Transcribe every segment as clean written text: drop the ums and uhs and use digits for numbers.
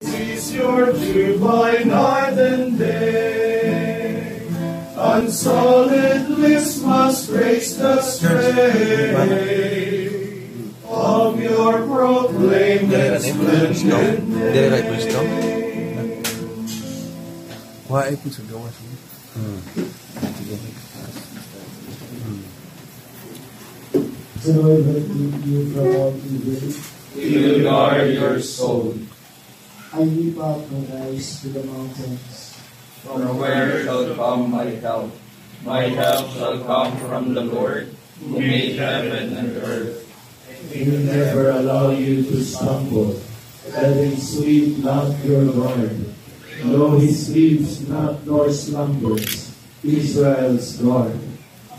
Cease your dew by night and day, on solid lips must raise the strain of your proclaimed and splendid name. Why pun sudah masuk. The Lord will keep you from all evil. He will guard your soul. I lift up my eyes to the mountains. From where shall come my help? My help shall come from the Lord, who made heaven and earth. He will never allow you to stumble. Let him sleep not your Lord. No, he sleeps not nor slumbers, Israel's God.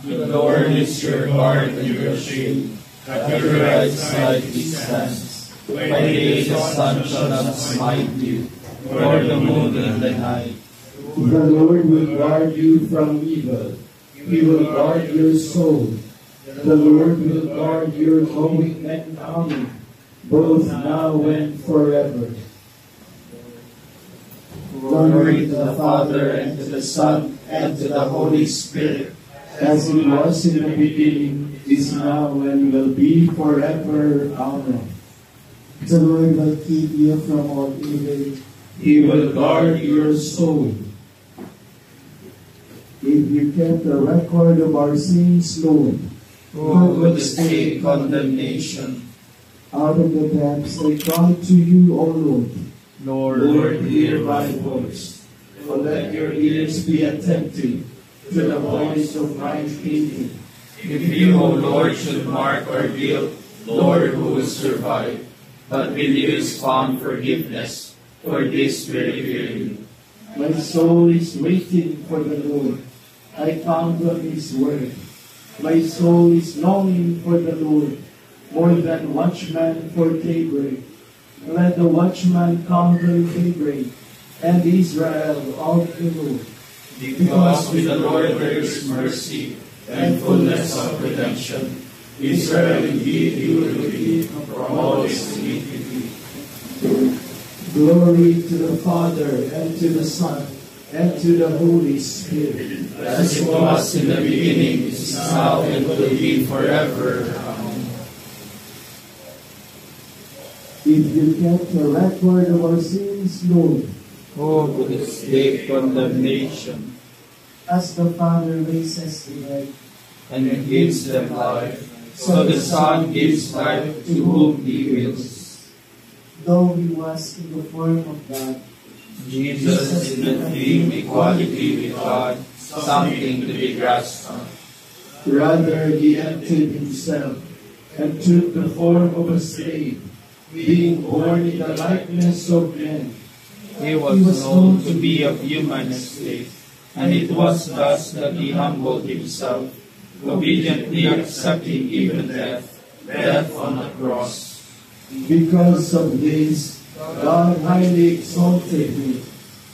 The Lord is your guard and your shield. At your right side he stands. By day the sun shall not smite you, nor the moon in the night. The Lord will guard you from evil. He will guard your soul. The Lord will guard your going and coming, both now and forever. Glory to the Father, and to the Son, and to the Holy Spirit, as it was in the beginning, is now, and will be forever. Amen. The Lord will keep you from all evil. He will guard your soul. If you kept a record of our sins, Lord, Who would escape condemnation? out of the depths I cry to you, O Lord. Lord, hear my voice. O let your ears be attentive to the voice of my pleading. If you, O Lord, should mark our guilt, Lord, who will survive? But with you is found forgiveness. For this we revere you. My soul is waiting for the Lord. I count on His word. My soul is longing for the Lord, more than watchman for daybreak. Let the watchman conquer daybreak, and Israel all the Lord. Because with the Lord there is mercy and fullness of redemption. Israel indeed He will redeem from all his iniquity. Glory to the Father, and to the Son, and to the Holy Spirit. As it was in the beginning, is now, and will be forever. Amen. If you kept a record of our sins, Lord, Who would escape condemnation? as the Father raises the dead, And gives them life, so the Son gives life to whom He wills. though He was in the form of God, Jesus did not deem equality with God something to be grasped on. rather He emptied Himself and took the form of a slave, being born in the likeness of men. He was known to be of human estate, and it was thus that He humbled Himself, obediently accepting even death on the cross. Because of this, God highly exalted Him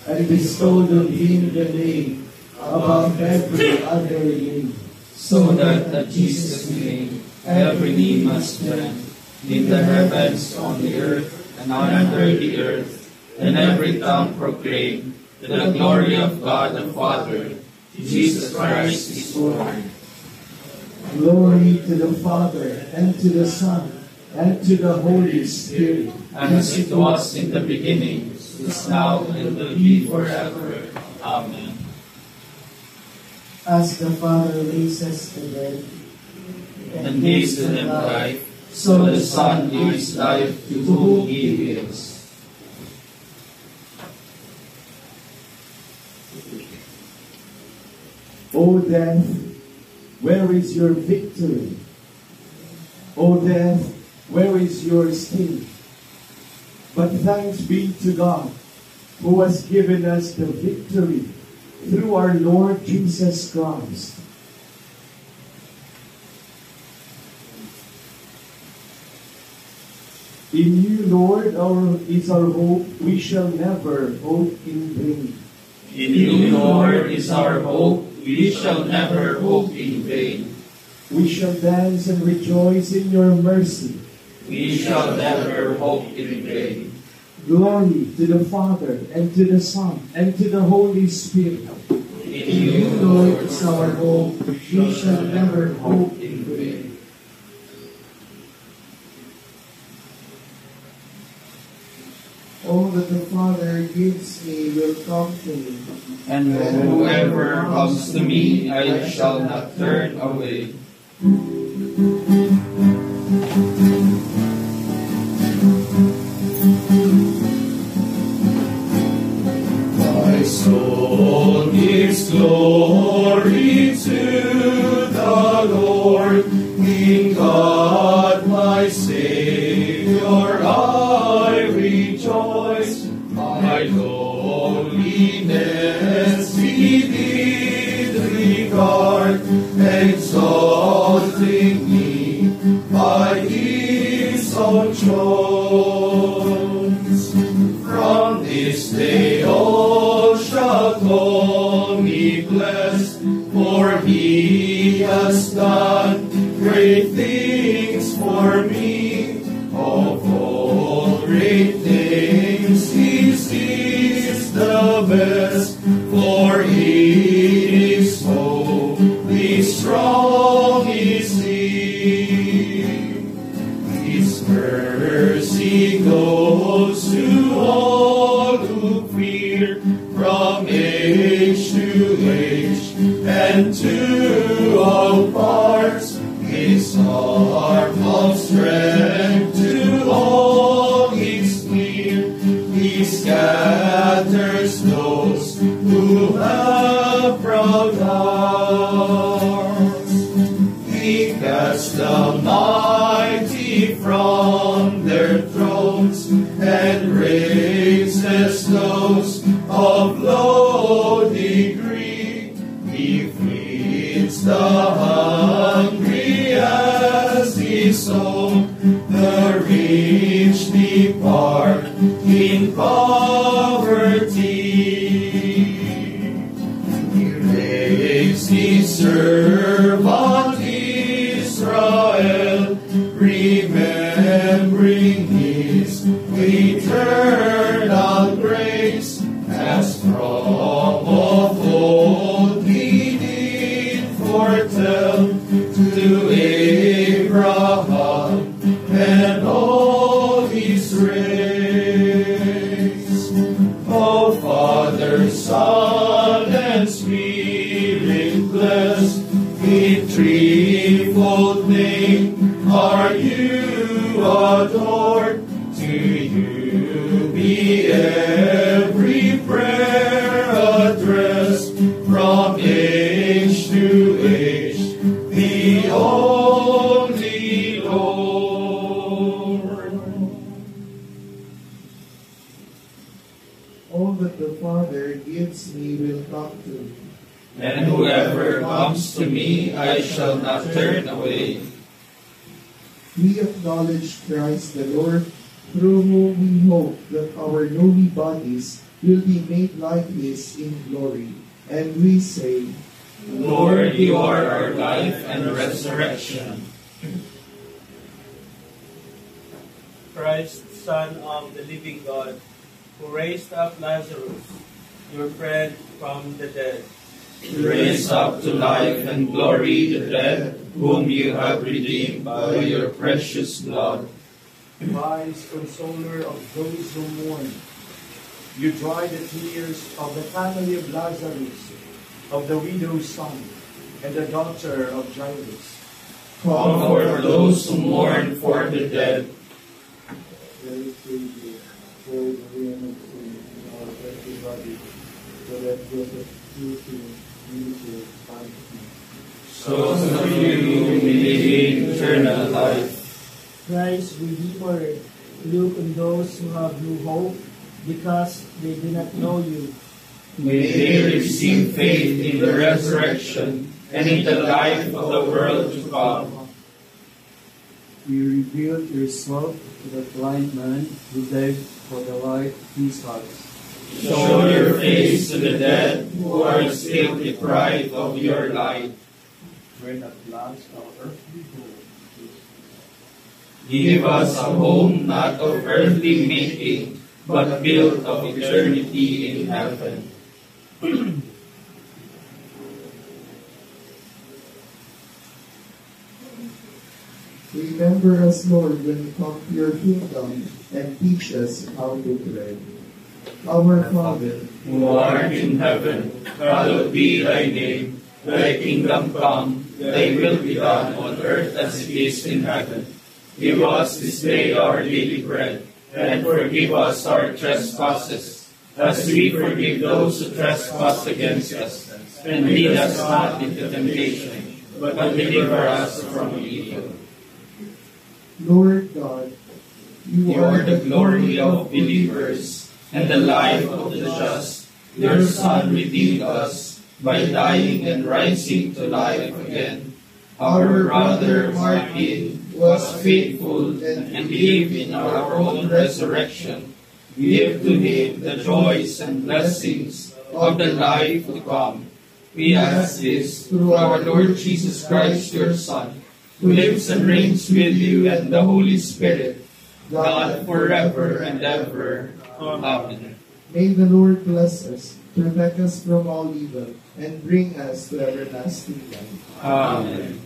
and bestowed on Him the name above every other name, So that at Jesus' name every knee must bend, in the heavens, on the earth, and under the earth, and every tongue proclaim the glory of God the Father. Jesus Christ is Lord. Glory to the Father, and to the Son, and to the Holy Spirit. As it was in the beginning, is now, and will be forever. Amen. As the Father raises the dead, And gives to them life, so the Son gives life to whom He wills. O death, where is your victory? O death, where is your sting? But thanks be to God, who has given us the victory through our Lord Jesus Christ. In you, Lord, is our hope. We shall never hope in vain. In you, Lord, is our hope. We shall never hope in vain. We shall dance and rejoice in your mercy. We shall never hope in vain. Glory to the Father, and to the Son, and to the Holy Spirit. In you, Lord, is our hope. We shall never hope in vain. All that the Father gives me will come to me. and whoever comes to me, I shall not turn away. My soul gives glory to the Lord. In God my Savior I rejoice. My lowliness He did regard, exalting me by His own choice. From this day all shall call me blessed, for He has done great things for me. Of all great things His is the best, for He is holy, strong is He. His mercy goes to all who fear, from age to age, and to all parts. His arm of strength to all is near. He scatters those who have proud hearts. He casts the mighty from their thrones, and raises those of low degree. He feeds the hungry as His own. The rich depart in poverty. He raised His servant Israel, remembering His eternal grace, as from of old He did foretell to Abraham and all his race. O Father, Son, and Spirit, blessed in threefold name are you adored. To you be every prayer addressed, from age to age, the only Lord. All that the Father gives me will come to me. And whoever comes to me, I shall not turn away. We acknowledge Christ the Lord, through whom we hope that our lowly bodies will be made like His in glory. And we say, Lord, you are our life and resurrection. Christ, Son of the living God, who raised up Lazarus, your friend, from the dead. Raise up to life and glory the dead, whom you have redeemed by your precious blood. Wise consoler of those who mourn, you dry the tears of the family of Lazarus, of the widow's son, and the daughter of Jairus. Comfort those who mourn for the dead. So through you we gain eternal life. Christ, Redeemer, look on those who have no hope because they do not know you. May they receive faith in the resurrection and in the life of the world to come. You revealed yourself to the blind man who begged for the light he sought. Show your face to the dead who are still deprived of your light. When at last our earthly hope is Give us a home not of earthly making, but built of eternity in heaven. Remember us, Lord, when you come to your kingdom, and teach us how to pray. Our Father, who art in heaven, hallowed be thy name. Thy kingdom come, thy will be done on earth as it is in heaven. Give us this day our daily bread, and forgive us our trespasses, as we forgive those who trespass against us. And lead us not into temptation, but deliver us from evil. Lord God, You are the glory of believers, and the life of the just. Your Son redeemed us by dying and rising to life again. Our brother Martin was faithful and believed in our own resurrection. Give to him the joys and blessings of the life to come. We ask this through our Lord Jesus Christ, your Son, who lives and reigns with you and the Holy Spirit, God forever and ever. Amen. May the Lord bless us, protect us from all evil, and bring us to everlasting life. Amen.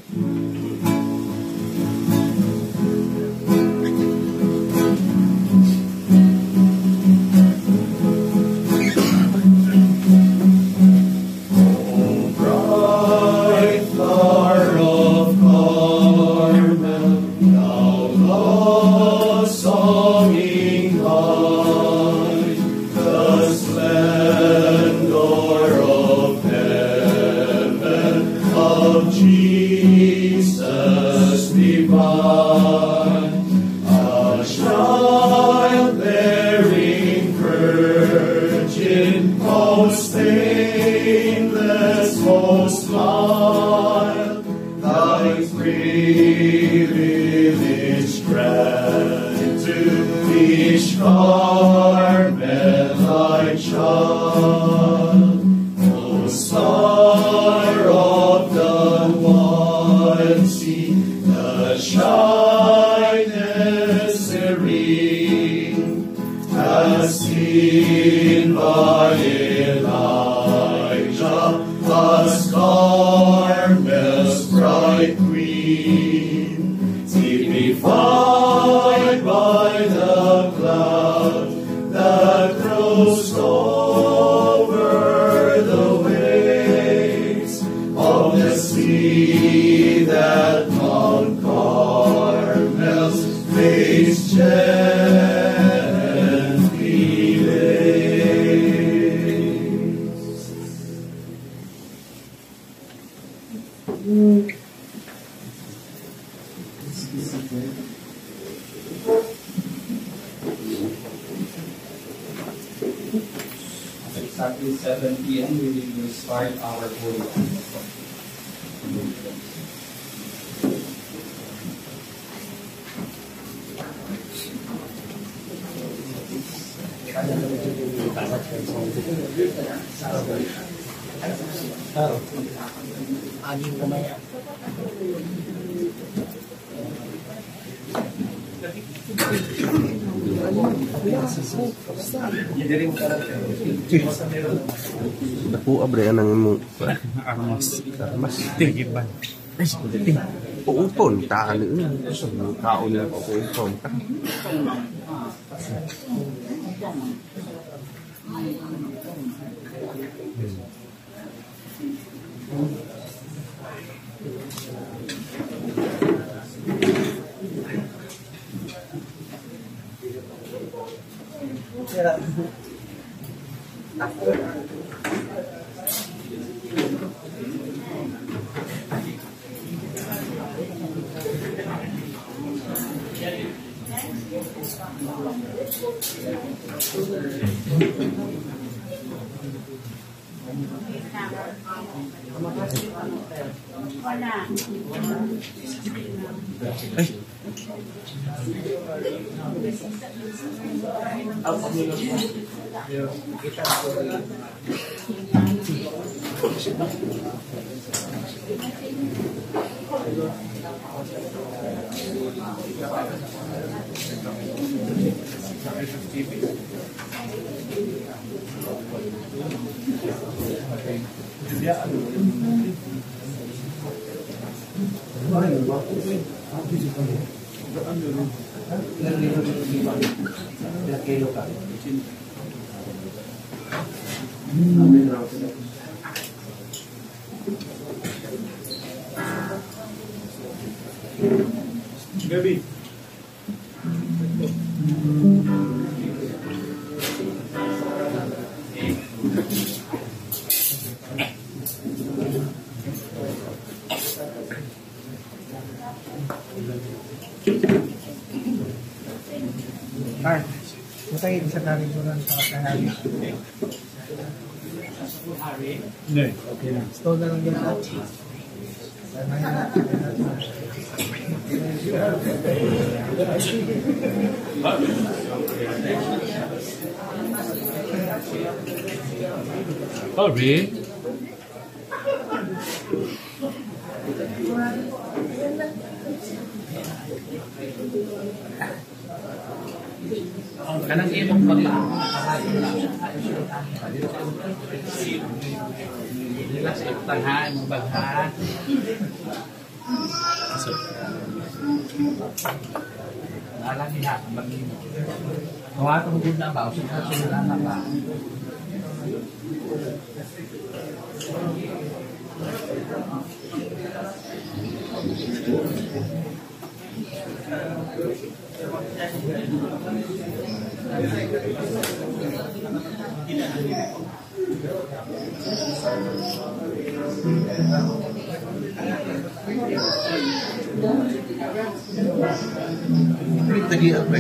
Exactly 7 p.m. we will start our Holy Naku, abre ang mo. Armas. Tigiban. Ay, ting. Puupon. Taan yun. Taon na puupon. Gabi. Ay, matayin sa namin ko lang sa kahari. Hindi, okay na. Stone na lang yun at. Oh, really? Kanang imong paglaan. Relax tanhan mo baghan. Alam niya maging. Kawa tong guna ba usay sa sulan ba. Tadi apa?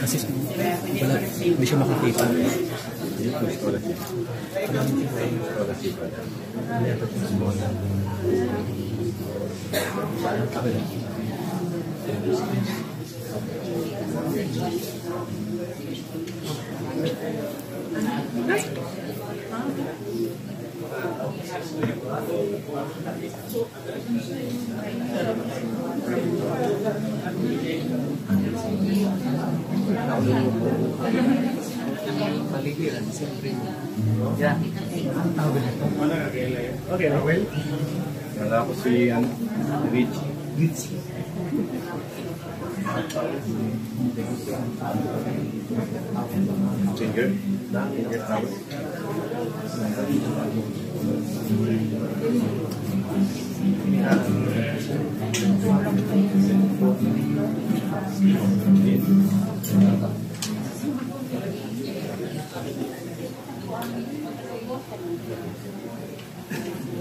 Kasi wala, hindi siya makikita. Paligiran, siyempre. Yeah. Okay, well. Wala ko si Rich. Singer? Singer tawag.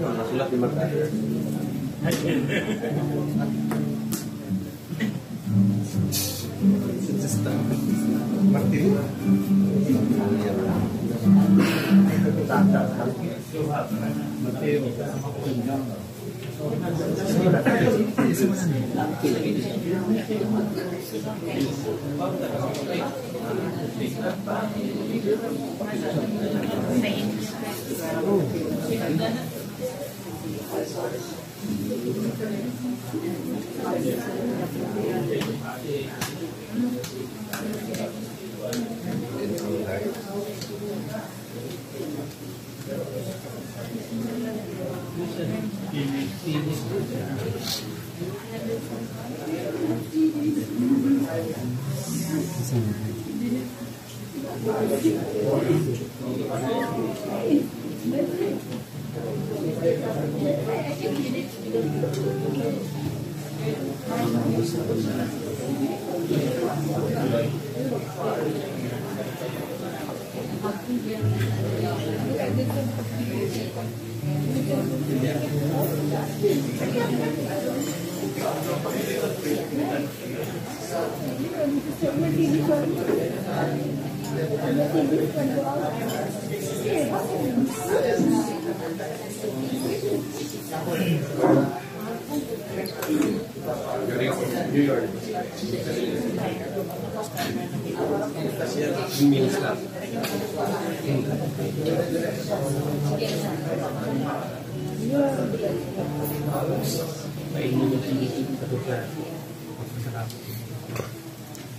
Nasulat di Martin.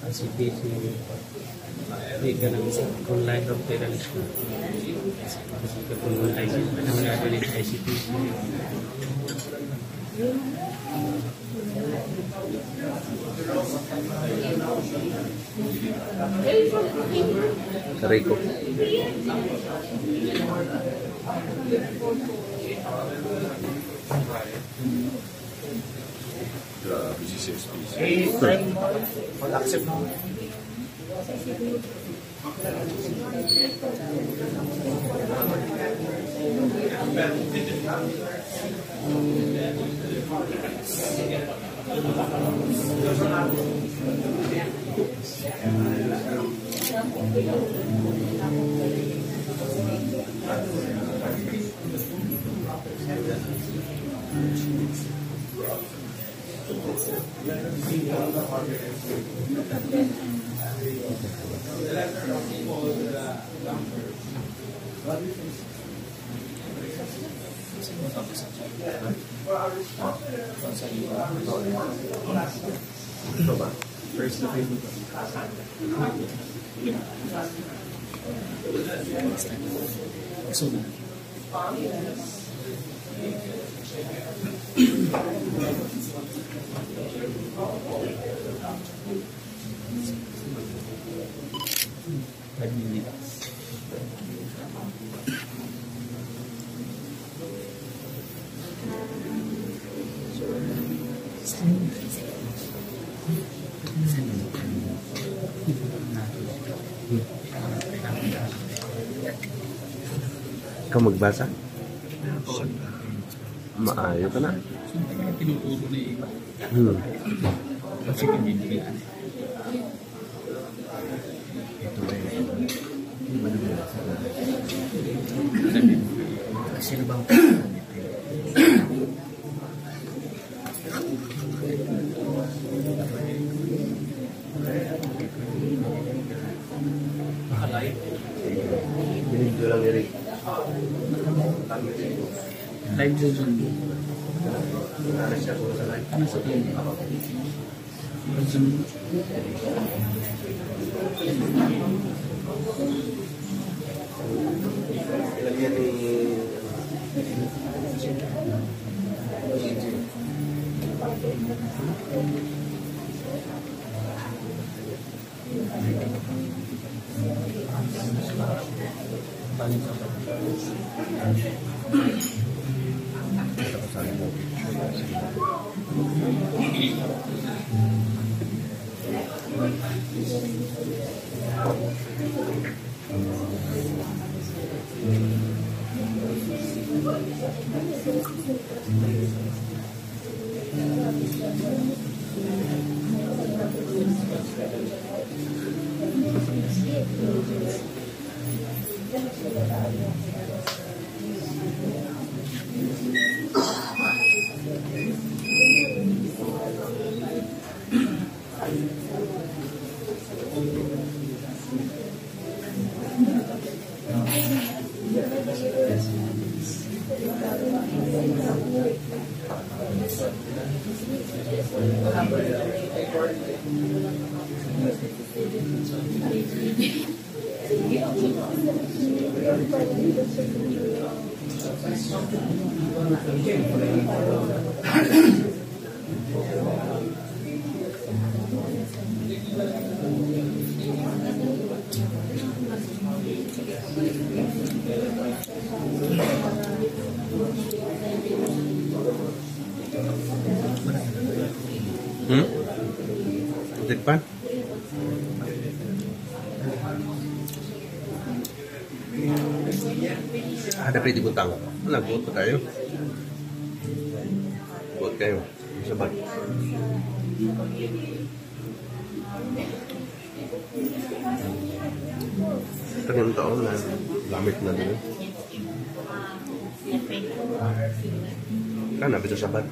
ICT di ganang online of terrorism ketemu ICT mana ada di ICT Rico. Grabe si CSP. Mag-accept mo. Ikaw magbasa? Maayo ka na. tinuturo na iba. Kasi pinibigyan. Ito kasi na bang binigyo lang Eric. live session. Ano siya po sa live? Ano sa live? Ilagyan ni Ulit pa? Dapat ibutang. Nagbuot pa tayo. Buot kayo. Sabat. Ito yung taon na gamit na din. Kan, habis itu sabat.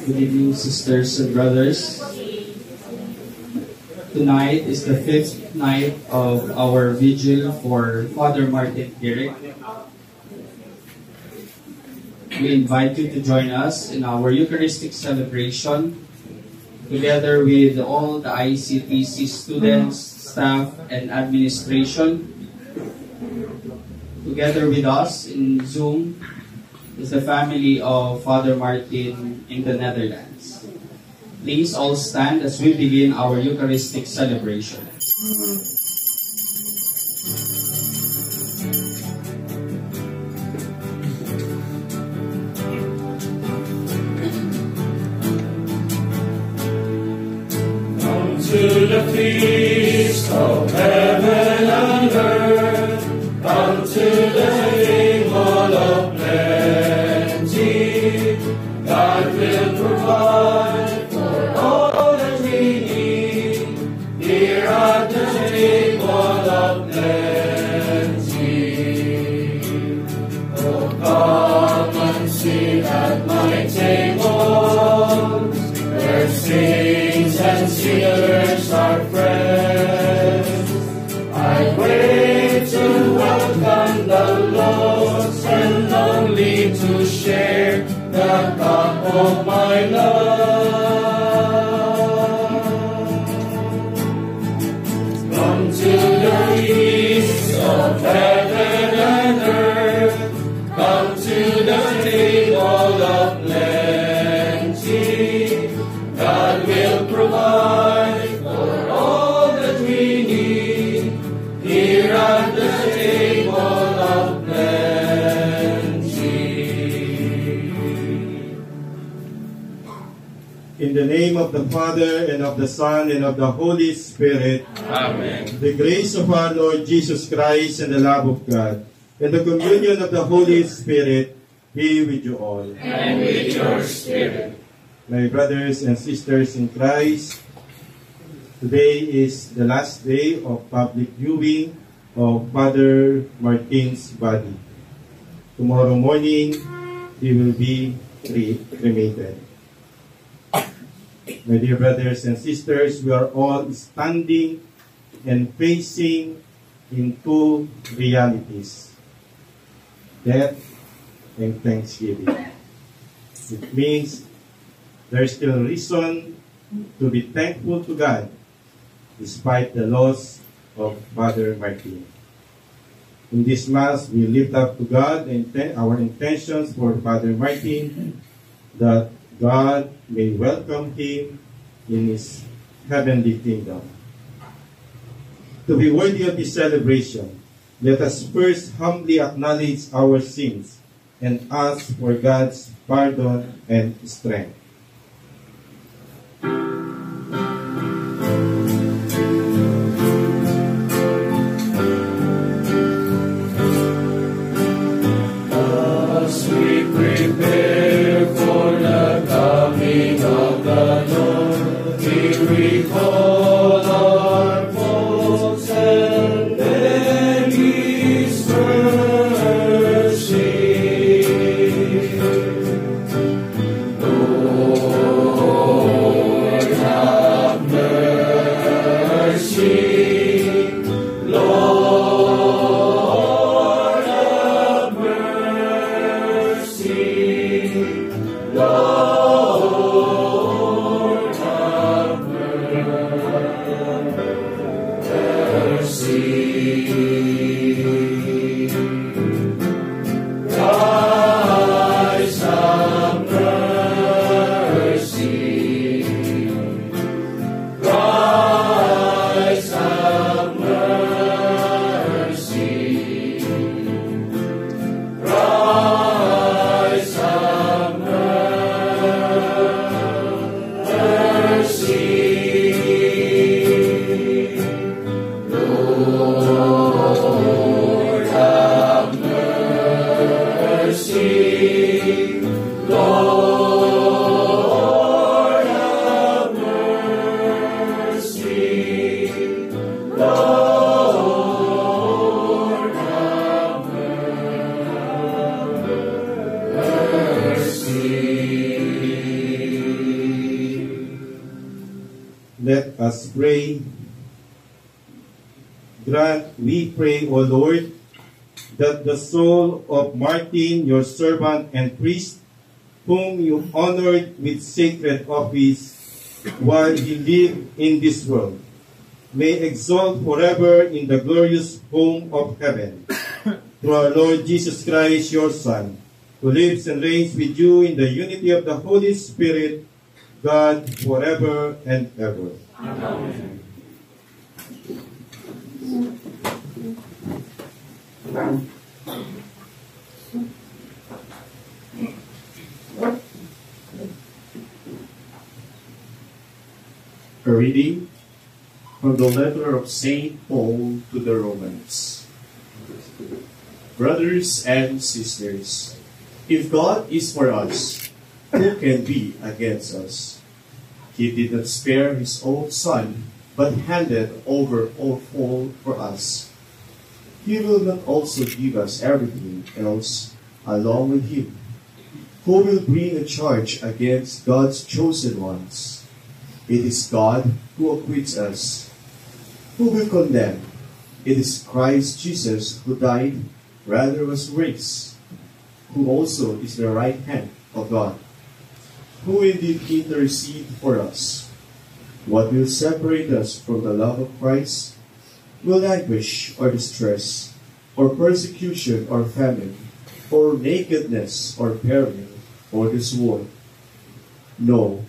Good evening, sisters and brothers. Tonight is the 5th night of our vigil for Father Martin Garrick. We invite you to join us in our Eucharistic celebration together with all the ICTC students, staff, and administration. Together with us in Zoom is the family of Father Martin in the Netherlands. Please all stand as we begin our Eucharistic celebration. Come to the feast of heaven and earth. Come to the table of plenty. God will provide for all that we need here at the table of plenty. Oh, come and sit at my table, where saints and sinners are friends. I wait to welcome the lost and lonely to share the cup of my love. Come to the feast of heaven and earth. Come to the table of plenty. God will provide for all that we need here at the table of plenty. In the name of the Father, and of the Son, and of the Holy Spirit. Amen. The grace of our Lord Jesus Christ, and the love of God, and the communion of the Holy Spirit be with you all. And with your spirit. My brothers and sisters in Christ, Today is the last day of public viewing of Father Martin's body. Tomorrow morning, he will be cremated. My dear brothers and sisters, we are all standing and facing in two realities: death and thanksgiving. It means there is still reason to be thankful to God despite the loss of Father Martin. In this Mass, we lift up to God our intentions for Father Martin, that God may welcome him in his heavenly kingdom. To be worthy of this celebration, let us first humbly acknowledge our sins and ask for God's pardon and strength. As we prepare for the coming of the Lord, we recall our faults and then His mercy. Lord, have mercy. Lord, have mercy. Lord, have mercy. Christ, have mercy. Christ, have mercy. Christ, have mercy. Lord, have mercy. Lord, have mercy. Lord, have mercy. Let us pray. Grant, we pray, O Lord, that the soul of Martin, your servant and priest, whom you honored with sacred office while he lived in this world, may exalt forever in the glorious home of heaven. Through our Lord Jesus Christ, your Son, who lives and reigns with you in the unity of the Holy Spirit, God, forever and ever. Amen. A reading from the letter of St. Paul to the Romans. Brothers and sisters, if God is for us, who can be against us? He did not spare his own Son, but handed over all for us. He will not also give us everything else along with him. Who will bring a charge against God's chosen ones? It is God who acquits us. Who will condemn? It is Christ Jesus who died, rather was raised, who also is the right hand of God, who will intercede for us. What will separate us from the love of Christ? Will anguish or distress, or persecution or famine, or nakedness or peril, or the sword? No,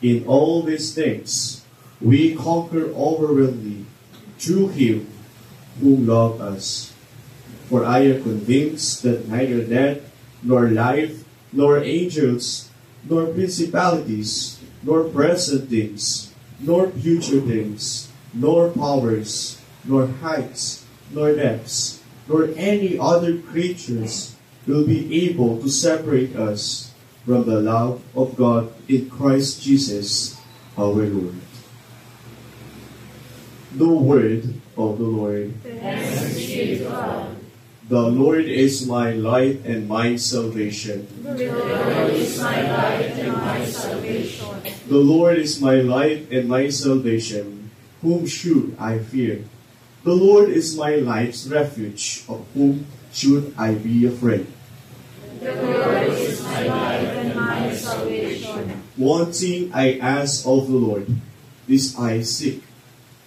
in all these things we conquer overwhelmingly through him who loved us. For I am convinced that neither death, nor life, nor angels, nor principalities, nor present things, nor future things, nor powers, nor heights, nor depths, nor any other creatures will be able to separate us from the love of God in Christ Jesus our Lord. The word of the Lord. Thanks be to God. The Lord is my light and my salvation. The Lord is my light and my salvation. The Lord is my light and my salvation. Whom should I fear? The Lord is my life's refuge. Of whom should I be afraid? The Lord is my light and my salvation. One thing I ask of the Lord, this I seek,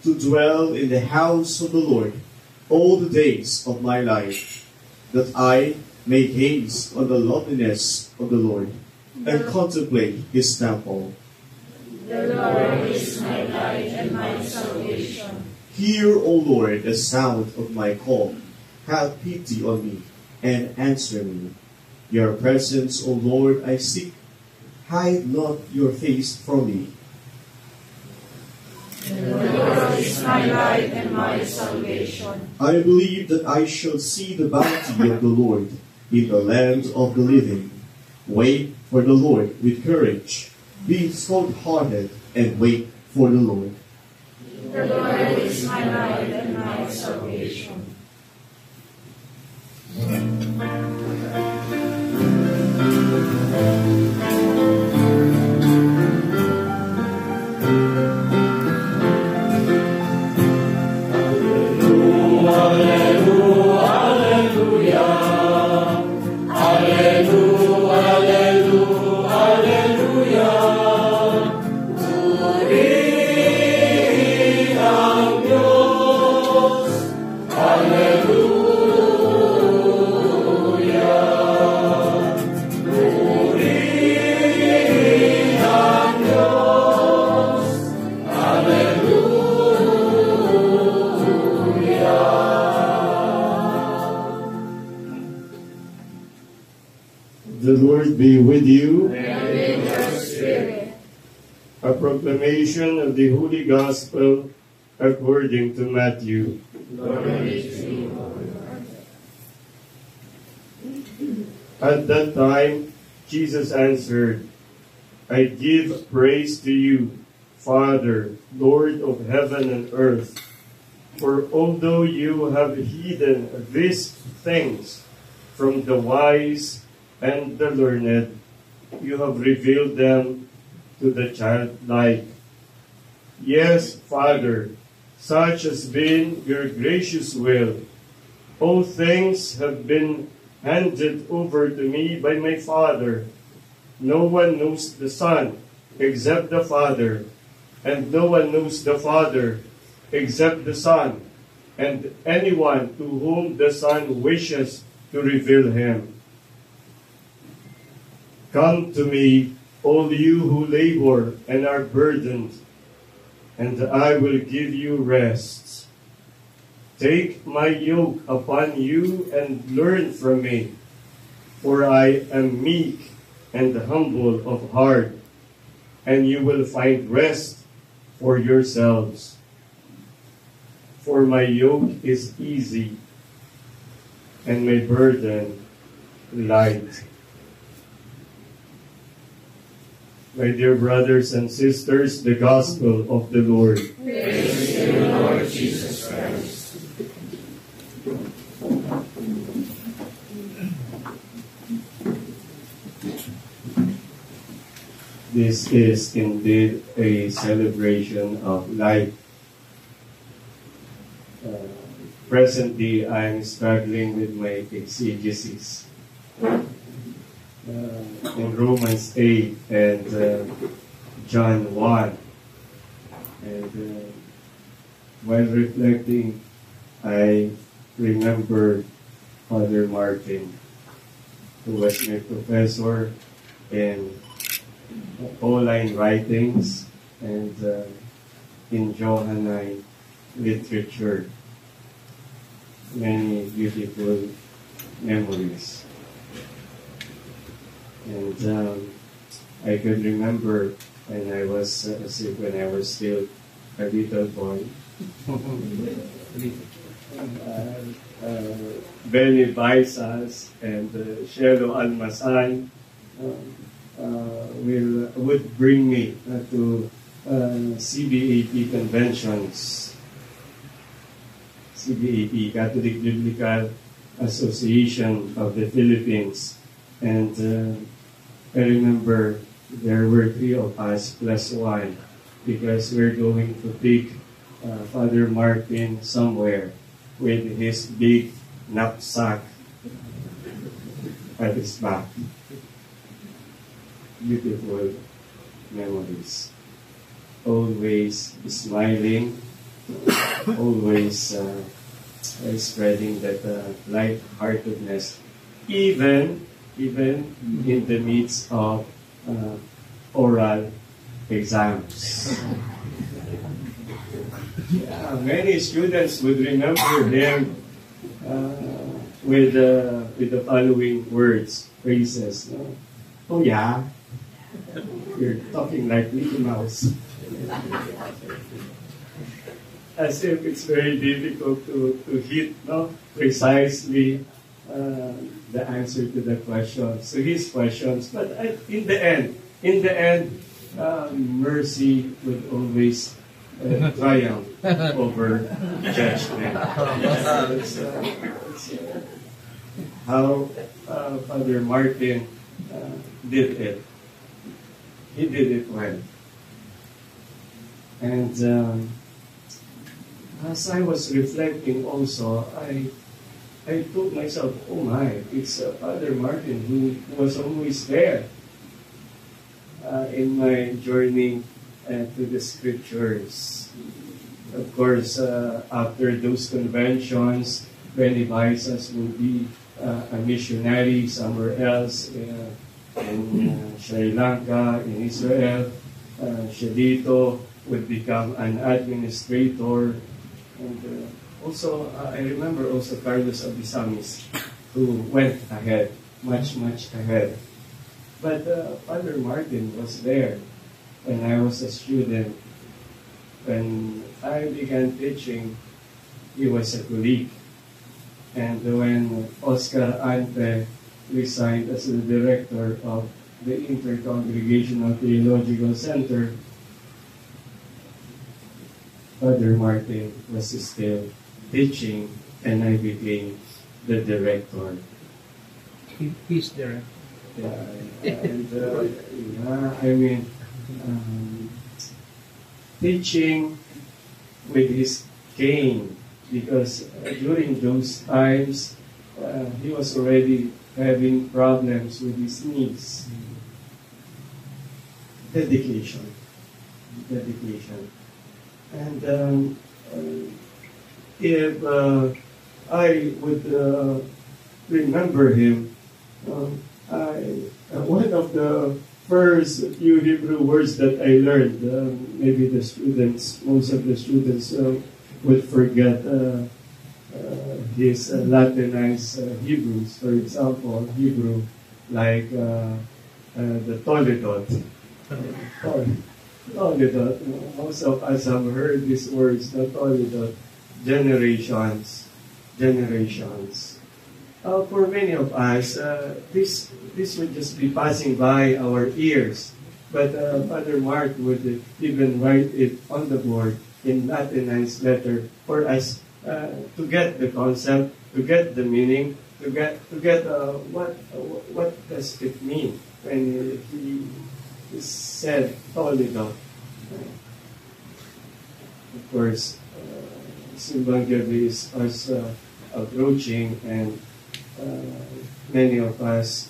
to dwell in the house of the Lord all the days of my life, that I may gaze on the loveliness of the Lord and contemplate his temple. The Lord is my light and my salvation. Hear, O Lord, the sound of my call. Have pity on me and answer me. Your presence, O Lord, I seek. Hide not your face from me. The Lord is my light and my salvation. I believe that I shall see the bounty of the Lord in the land of the living. Wait for the Lord with courage. Be stout-hearted and wait for the Lord. The Lord is my light and my salvation. The Lord be with you. And with your spirit. A proclamation of the Holy Gospel according to Matthew. Glory to you, Lord. At that time, Jesus answered, I give praise to you, Father, Lord of heaven and earth, for although you have hidden these things from the wise and the learned, you have revealed them to the childlike. Yes, Father, such has been your gracious will. All things have been handed over to me by my Father. No one knows the Son except the Father, and no one knows the Father except the Son, and anyone to whom the Son wishes to reveal him. Come to me, all you who labor and are burdened, and I will give you rest. Take my yoke upon you and learn from me, for I am meek and humble of heart, and you will find rest for yourselves. For my yoke is easy, and my burden light. My dear brothers and sisters, the Gospel of the Lord. Praise to you, Lord Jesus Christ. This is indeed a celebration of life. Presently, I'm struggling with my exegesis. In Romans 8 and John 1. And while reflecting, I remember Father Martin, who was my professor in Pauline writings and in Johannine literature. Many beautiful memories. And I could remember when I was still a little boy. Benny Baisas and Shelo Almasan would bring me to CBAP conventions CBAP, Catholic Biblical Association of the Philippines. And I remember there were 3 of us plus 1 because we're going to pick Father Martin somewhere with his big knapsack at his back. Beautiful memories. Always smiling, always spreading that light-heartedness, even in the midst of oral exams. Yeah, many students would remember him with the following words, phrases. No? Oh yeah, you're talking like Mickey Mouse. As if it's very difficult to hit precisely the answer to the question. So his questions, but in the end, mercy would always triumph over judgment. That's how Father Martin did it. He did it well. And as I was reflecting also, I told myself, oh my, it's Father Martin who was always there in my journey to the scriptures. Of course, after those conventions, Benny Baisas will be a missionary somewhere else in Sri Lanka, in Israel. Shedito would become an administrator. And also, I remember also Carlos Abisamis, who went ahead, much ahead. But Father Martin was there when I was a student. When I began teaching, he was a colleague. And when Oscar Ante resigned as the director of the Intercongregational Theological Center, Father Martin was still teaching, and I became the director. He's director. Yeah, and teaching with his cane, because during those times he was already having problems with his knees. Dedication. And if I would remember him, one of the first few Hebrew words that I learned, maybe most of the students would forget his Latinized Hebrews, for example, Hebrew, like the Toledot. Toledot. Most of us have heard these words, the Toledot, generations. For many of us, this would just be passing by our ears. But Father Mark would even write it on the board in Latinized letter for us to get the concept, to get the meaning, to get what does it mean when he said Toledot. Of course, Simbang Gabi is us approaching, and many of us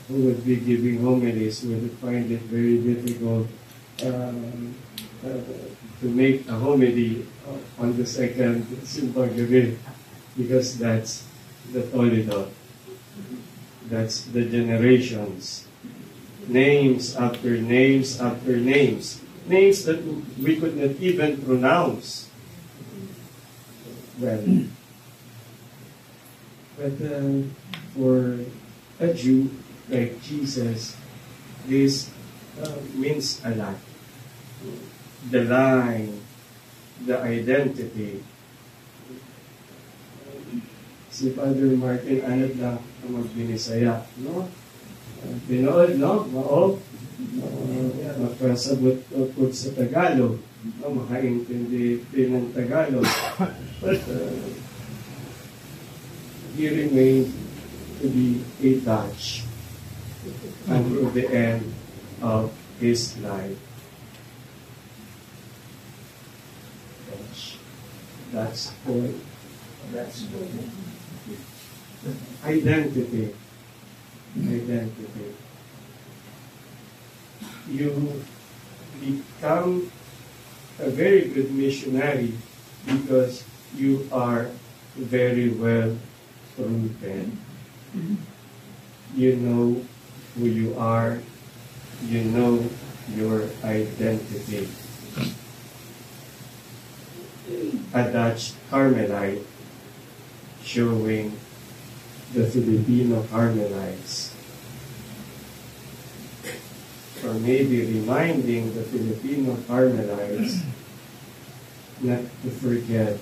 who would be giving homilies would find it very difficult to make a homily on the second Simbang Gabi, because that's the Toledot. That's the generations. Names after names after names. Names that we could not even pronounce. Well, but for a Jew like Jesus, this means a lot. The line, the identity. Si Father Martin, anad lang ang magbinisaya, no? Pinood, no? Mao? makasabot po sa Tagalog, makaintindi din ng Tagalog. But he remained to be a Dutch until the end of his life. That's point. That's point. Identity. Identity. You become a very good missionary because you are very well rooted. You know who you are. You know your identity. A Dutch Carmelite showing the Filipino Carmelites, or maybe reminding the Filipino Carmelites not to forget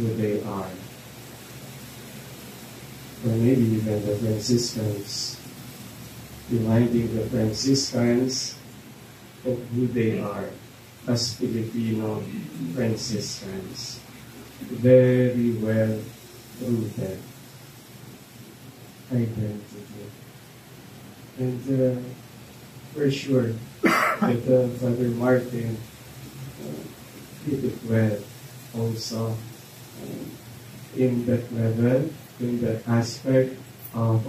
who they are. Or maybe even the Franciscans, reminding the Franciscans of who they are as Filipino Franciscans. Very well rooted identity. And we're sure that Father Martin did it well also in that level, in that aspect of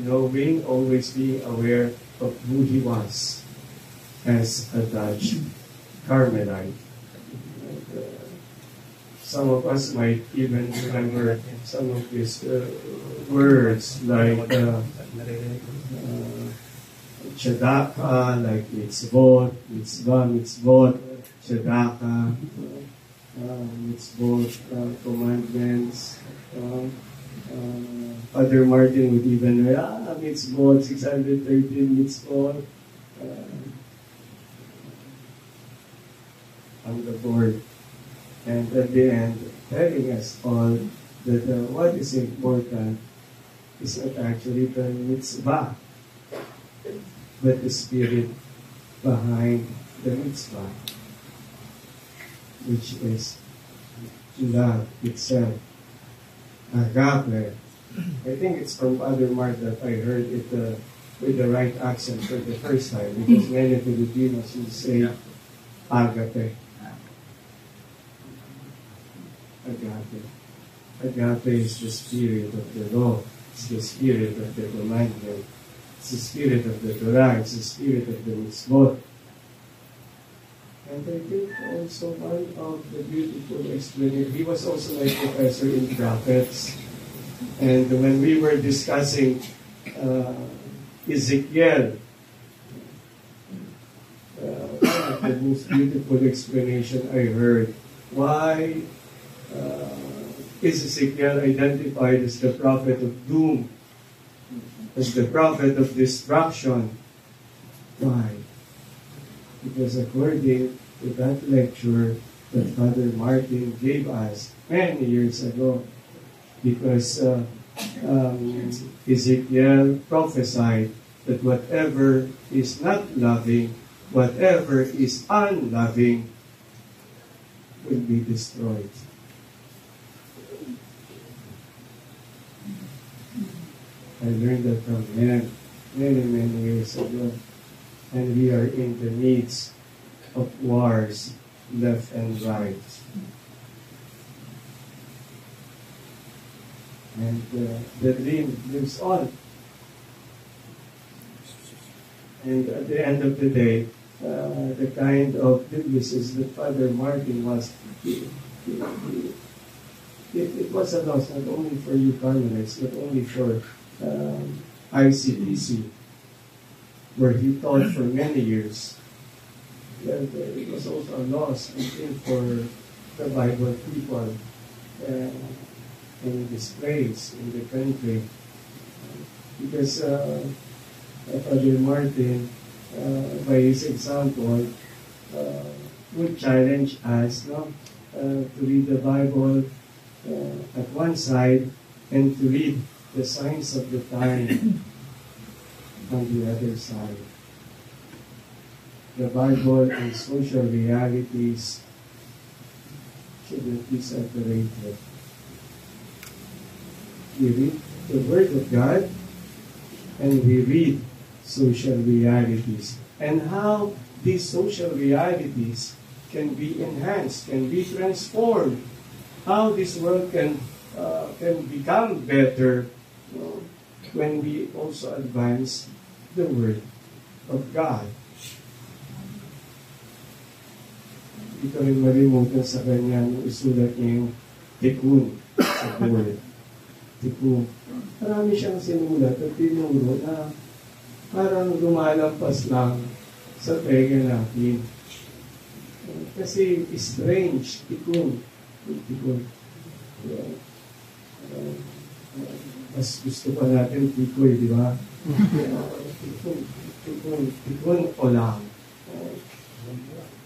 knowing, always being aware of who he was as a Dutch Carmelite. Some of us might even remember some of his words like Tzedakah, like mitzvot, mitzvah, mitzvot, Tzedakah, mitzvot, commandments. Father Martin would even say, mitzvot, 613 mitzvot. On the board. And at the end, telling us all that what is important is not actually the mitzvah, but the spirit behind the mitzvah, which is love itself. Agape. I think it's from Father Mark that I heard it with the right accent for the first time, because many Filipinos will say agape. Agape. Agape is the spirit of the law. It's the spirit of the commandment. It's the spirit of the Torah. It's the spirit of the mitzvot. And I think also one of the beautiful explanations, he was also my professor in prophets. And when we were discussing Ezekiel, one of the most beautiful explanation I heard, why is Ezekiel identified as the prophet of doom, as the prophet of destruction? Why? Because according to that lecture that Father Martin gave us many years ago, because Ezekiel prophesied that whatever is not loving, whatever is unloving, will be destroyed. I learned that from him many years ago. And we are in the midst of wars, left and right. And the dream lives on. And at the end of the day, the kind of witnesses that Father Martin was, it was a loss not only for you Carmelites, but only for ICPC, where he taught for many years. But it was also a loss, I think, for the Bible people in this place, in the country. Because Father Martin, by his example, would challenge us to read the Bible at one side and to read the signs of the time on the other side. the Bible and social realities shouldn't be separated. We read the Word of God and we read social realities and how these social realities can be enhanced, can be transformed, how this world can become better when we also advance the Word of God. Hindi ko rin malimutan sa kanya nung isulat niya yung tikun sa Word. Tikun. Marami siyang sinulat at tinuro na parang lumalampas lang sa pega natin. Kasi strange, tikun. Tikun. Mas gusto pa natin tikoy, di ba? Tikun o lang.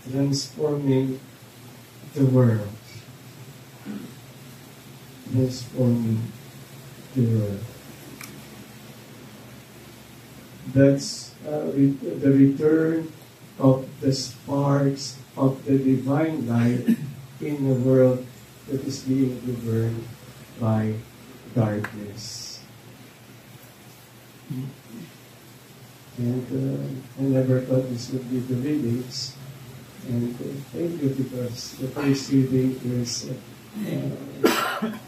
Transforming the world. Transforming the world. That's the return of the sparks of the divine light in a world that is being governed by darkness. And I never thought this would be the readings. And thank you, because the first reading is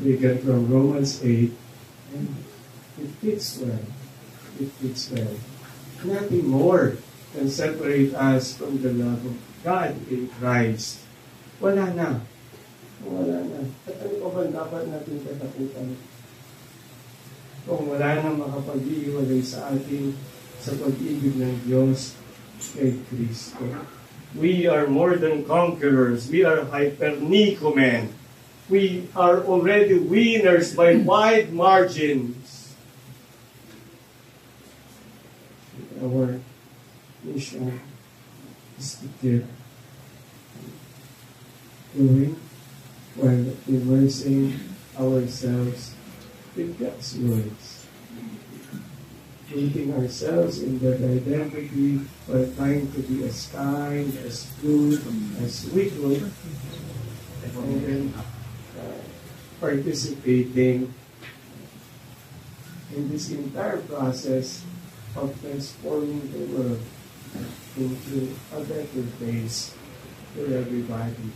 taken from Romans 8, and it fits well. It fits well. Nothing more can separate us from the love of God in Christ. Wala na. Wala na. At ano pa ba dapat natin katakutan? Kung wala na makapag-iwalay sa atin sa pag-ibig ng Diyos kay Kristo. We are more than conquerors. We are hypernicomen. We are already winners by wide margins. Our mission is to keep doing while immersing ourselves with God's words. Putting ourselves in that identity while trying to be as kind, as good, as we could, and then participating in this entire process of transforming the world into a better place for everybody.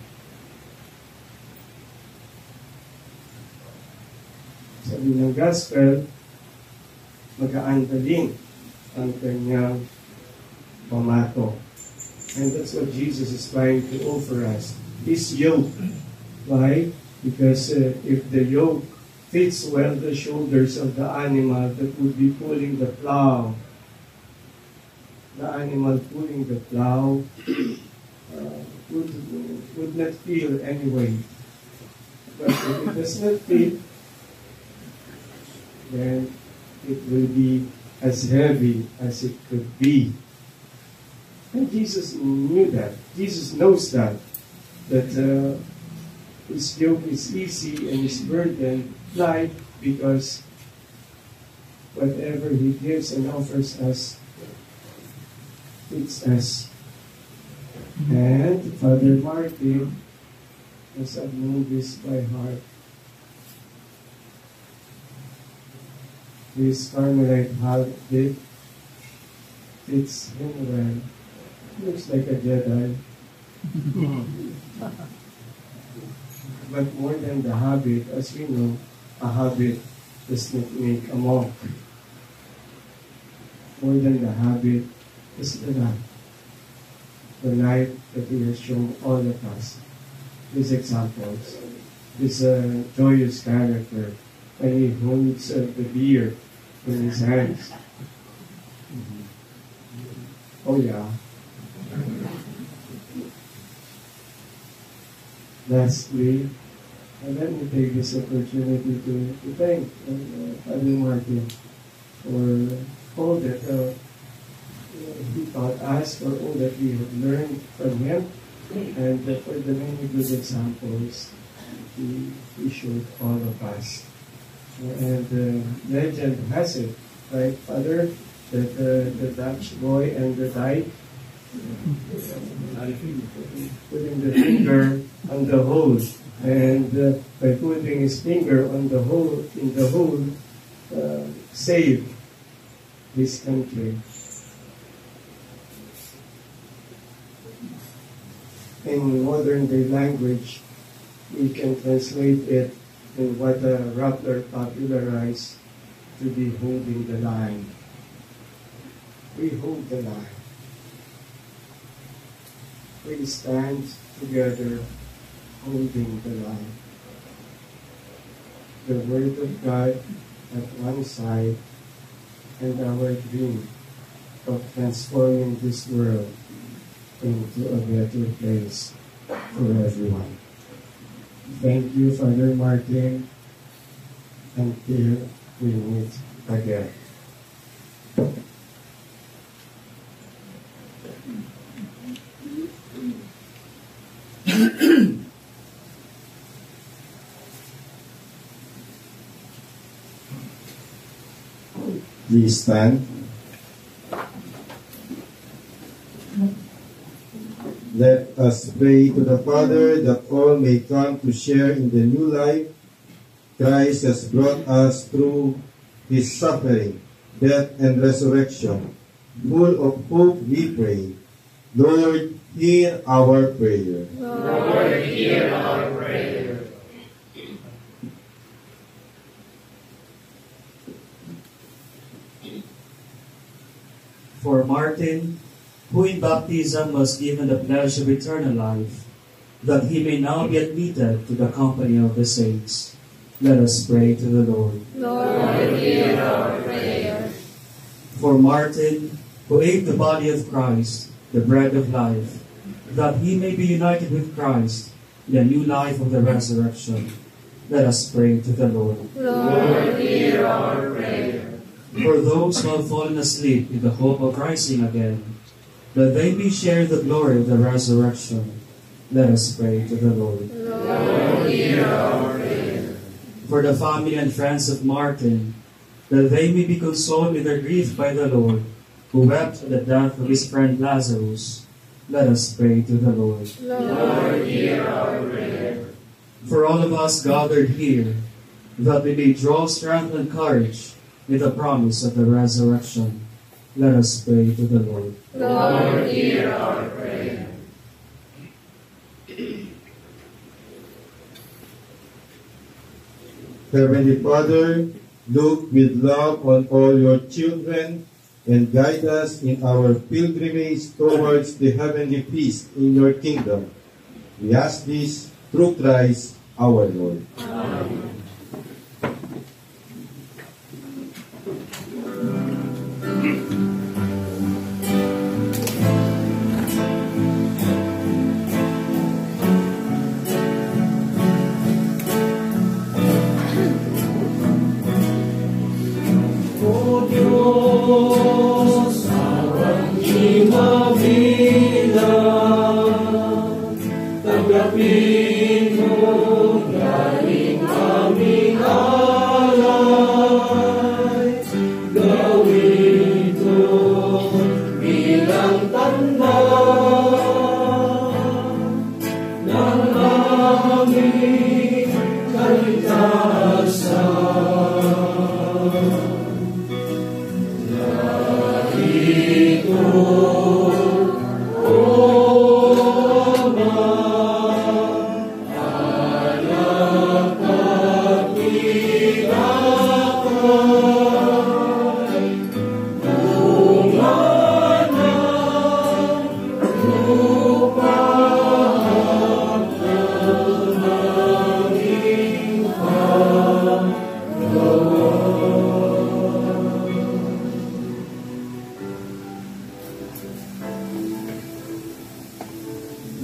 Sabi ng gospel, mag-aandaling ang kanyang pamato. And that's what Jesus is trying to offer us. His yoke. Why? Because if the yoke fits well the shoulders of the animal that would be pulling the plow, the animal pulling the plow would not feel any weight. But if it does not fit, then it will be as heavy as it could be. And Jesus knew that. Jesus knows that his yoke is easy and his burden light, because whatever he gives and offers us, fits us. And Father Martin, as I've known this by heart, his Carmelite habit fits him well. Looks like a Jedi. But more than the habit, as we know, a habit does not make a monk. More than the habit is the life. The life that he has shown all of us. These examples. This joyous character, when he holds the beer in his hands. Oh yeah. Lastly, let me take this opportunity to thank Father Martin for all that he taught us, for all that we have learned from him, and for the many good examples he showed all of us. And legend has it, right, Father, that the Dutch boy and the dyke putting the finger on the hole, and by putting his finger on the hole, saved his country. In modern day language, we can translate it in what Rappler popularized to be holding the line. We hold the line. We stand together holding the line. The Word of God at one side and our dream of transforming this world into a better place for everyone. Thank you, Father Martin, until we meet again. Please stand. Let us pray to the Father that all may come to share in the new life Christ has brought us through His suffering, death, and resurrection. Full of hope we pray. Lord, hear our prayer. Lord, hear our prayer. For Martin, who in baptism was given the pledge of eternal life, that he may now be admitted to the company of the saints, let us pray to the Lord. Lord, hear our prayer. For Martin, who ate the body of Christ, the bread of life, that he may be united with Christ in the new life of the resurrection, let us pray to the Lord. Lord, hear our prayer. For those who have fallen asleep in the hope of rising again, that they may share the glory of the resurrection, let us pray to the Lord. Lord, hear our prayer. For the family and friends of Martin, that they may be consoled in their grief by the Lord, who wept at the death of his friend Lazarus, let us pray to the Lord. Lord, hear our prayer. For all of us gathered here, that we may draw strength and courage with the promise of the resurrection, let us pray to the Lord. Lord, hear our prayer. Heavenly Father, look with love on all your children and guide us in our pilgrimage towards the heavenly feast in your kingdom. We ask this through Christ our Lord. Amen.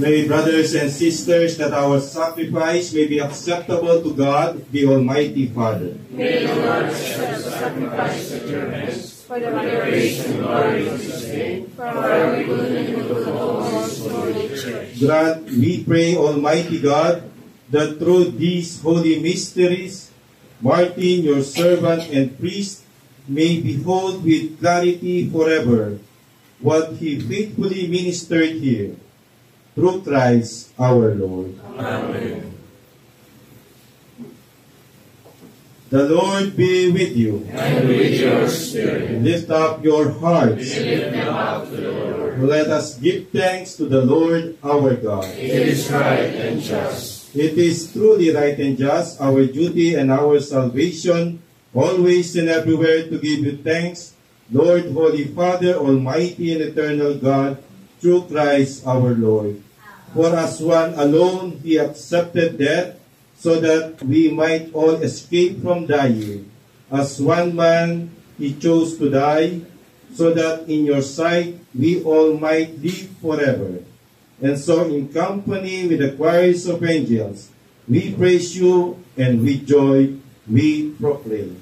May brothers and sisters, that our sacrifice may be acceptable to God, the Almighty Father. May the Lord accept the sacrifice at your hands for the praise and glory of His name, for our good and the good of all His holy church. Grant, we pray, Almighty God, that through these holy mysteries, Martin, your servant and priest, may behold with clarity forever what he faithfully ministered here, through Christ our Lord. Amen. The Lord be with you. And with your spirit. Lift up your hearts. We lift them up to the Lord. Let us give thanks to the Lord our God. It is right and just. It is truly right and just, our duty and our salvation, always and everywhere to give you thanks, Lord, Holy Father, Almighty and Eternal God, through Christ our Lord. For as one alone he accepted death, so that we might all escape from dying. As one man he chose to die, so that in your sight we all might live forever. And so in company with the choirs of angels, we praise you, and with joy we proclaim.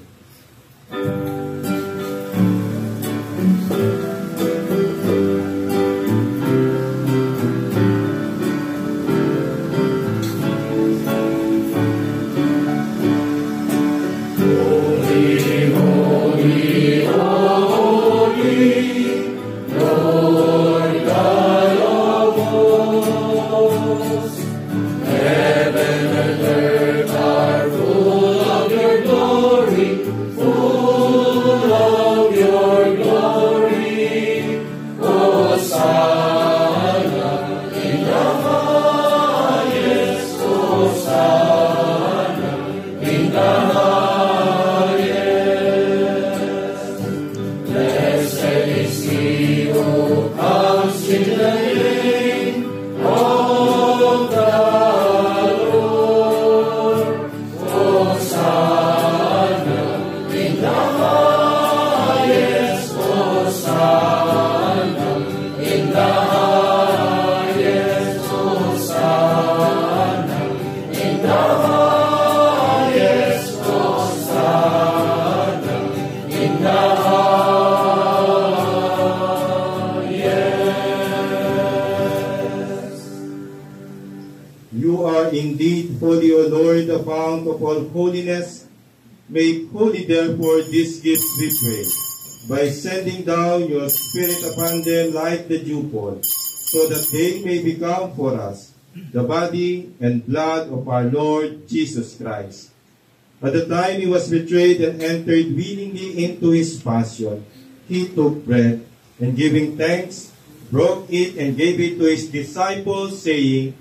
Make holy therefore these gifts, we pray, by sending down your Spirit upon them like the dewfall, so that they may become for us the body and blood of our Lord Jesus Christ. At the time he was betrayed and entered willingly into his passion, he took bread, and giving thanks, broke it and gave it to his disciples, saying,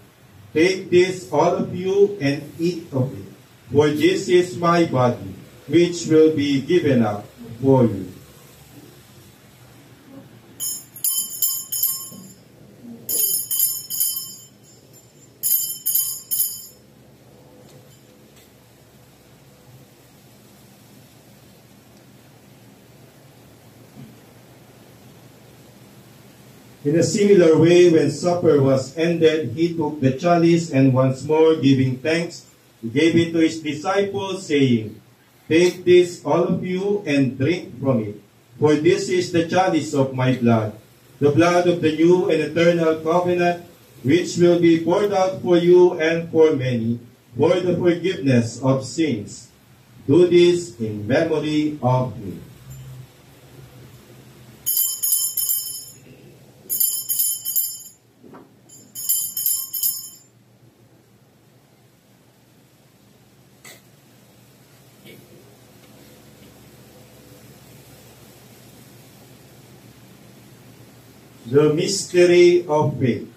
"Take this, all of you, and eat of it, for this is my body, which will be given up for you." In a similar way, when supper was ended, he took the chalice, and once more giving thanks, he gave it to his disciples, saying, "Take this, all of you, and drink from it, for this is the chalice of my blood, the blood of the new and eternal covenant, which will be poured out for you and for many, for the forgiveness of sins. Do this in memory of me." The mystery of faith.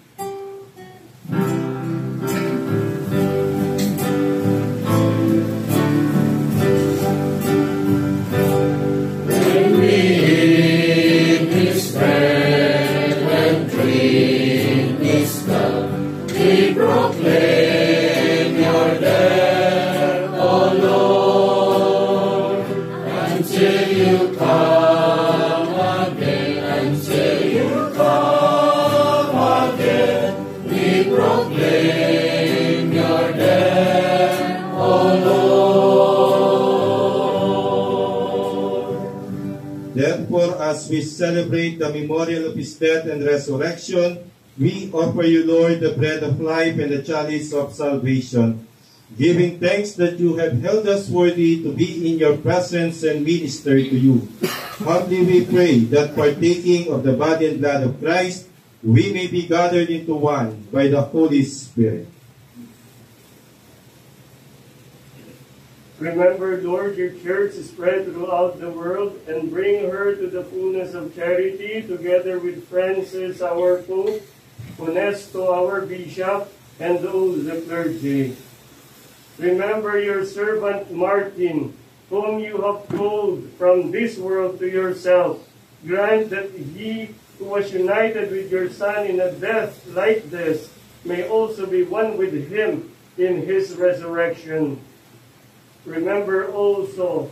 When we eat this bread and drink this cup, we proclaim your death, O Lord, until you come again, until you come again. We proclaim your death, O Lord. Therefore, as we celebrate the memorial of his death and resurrection, we offer you, Lord, the bread of life and the chalice of salvation. giving thanks that you have held us worthy to be in your presence and minister to you. Humbly we pray that partaking of the body and blood of Christ, we may be gathered into one by the Holy Spirit. Remember, Lord, your church is spread throughout the world, and bring her to the fullness of charity, together with Francis, our Pope, Honesto, our Bishop, and those the clergy. Remember your servant Martin, whom you have called from this world to yourself. Grant that he who was united with your Son in a death like this may also be one with him in his resurrection. Remember also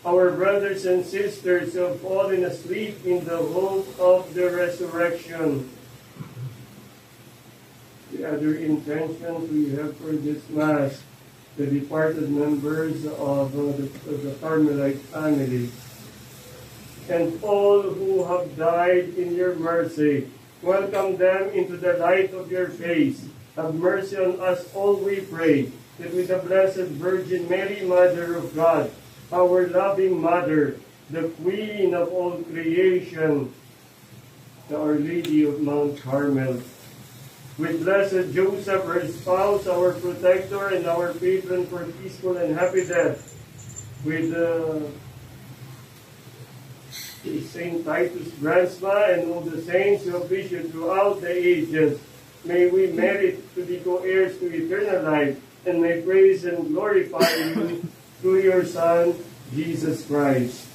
our brothers and sisters who have fallen asleep in the hope of the resurrection. The other intentions we have for this Mass, the departed members of the Carmelite family, and all who have died in your mercy. Welcome them into the light of your face. Have mercy on us all, we pray, that with the Blessed Virgin Mary, Mother of God, our loving Mother, the Queen of all creation, the Our Lady of Mount Carmel, with Blessed Joseph, her spouse, our protector, and our patron for peaceful and happy death, with Saint Titus Bransma and all the saints who have issued throughout the ages, may we merit to be co-heirs to eternal life, and may praise and glorify you through your Son, Jesus Christ.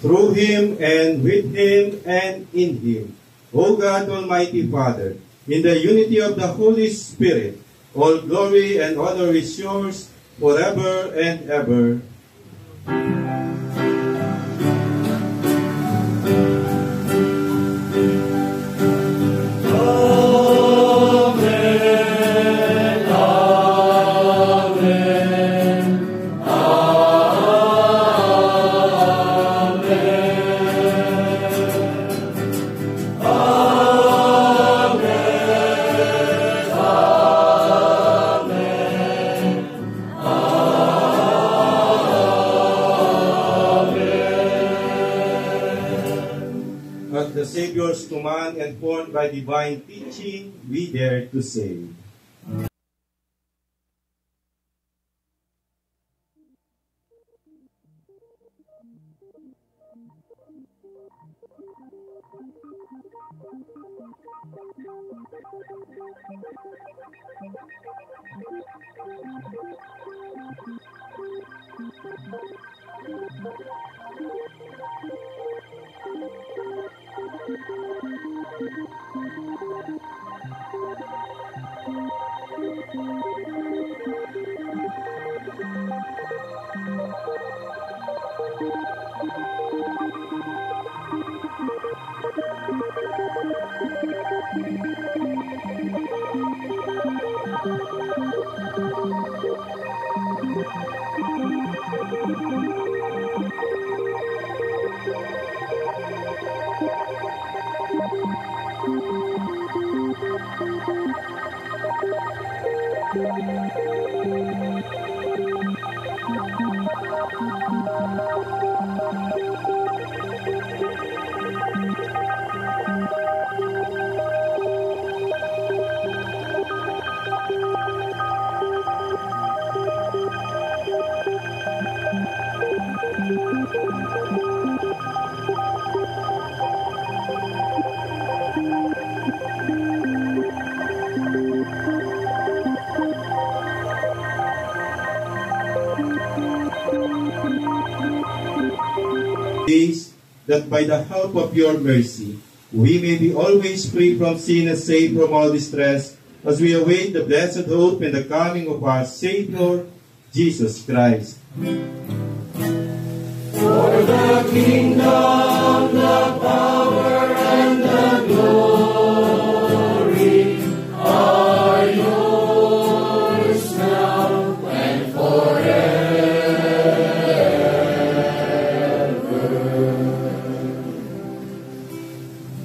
Through him and with him and in him, O God, Almighty Father, in the unity of the Holy Spirit, all glory and honor is yours forever and ever. Savior's command and formed by divine teaching, we dare to say, that by the help of your mercy, we may be always free from sin and safe from all distress, as we await the blessed hope and the coming of our Savior, Jesus Christ. For the kingdom, the power, and the glory are yours now and forever.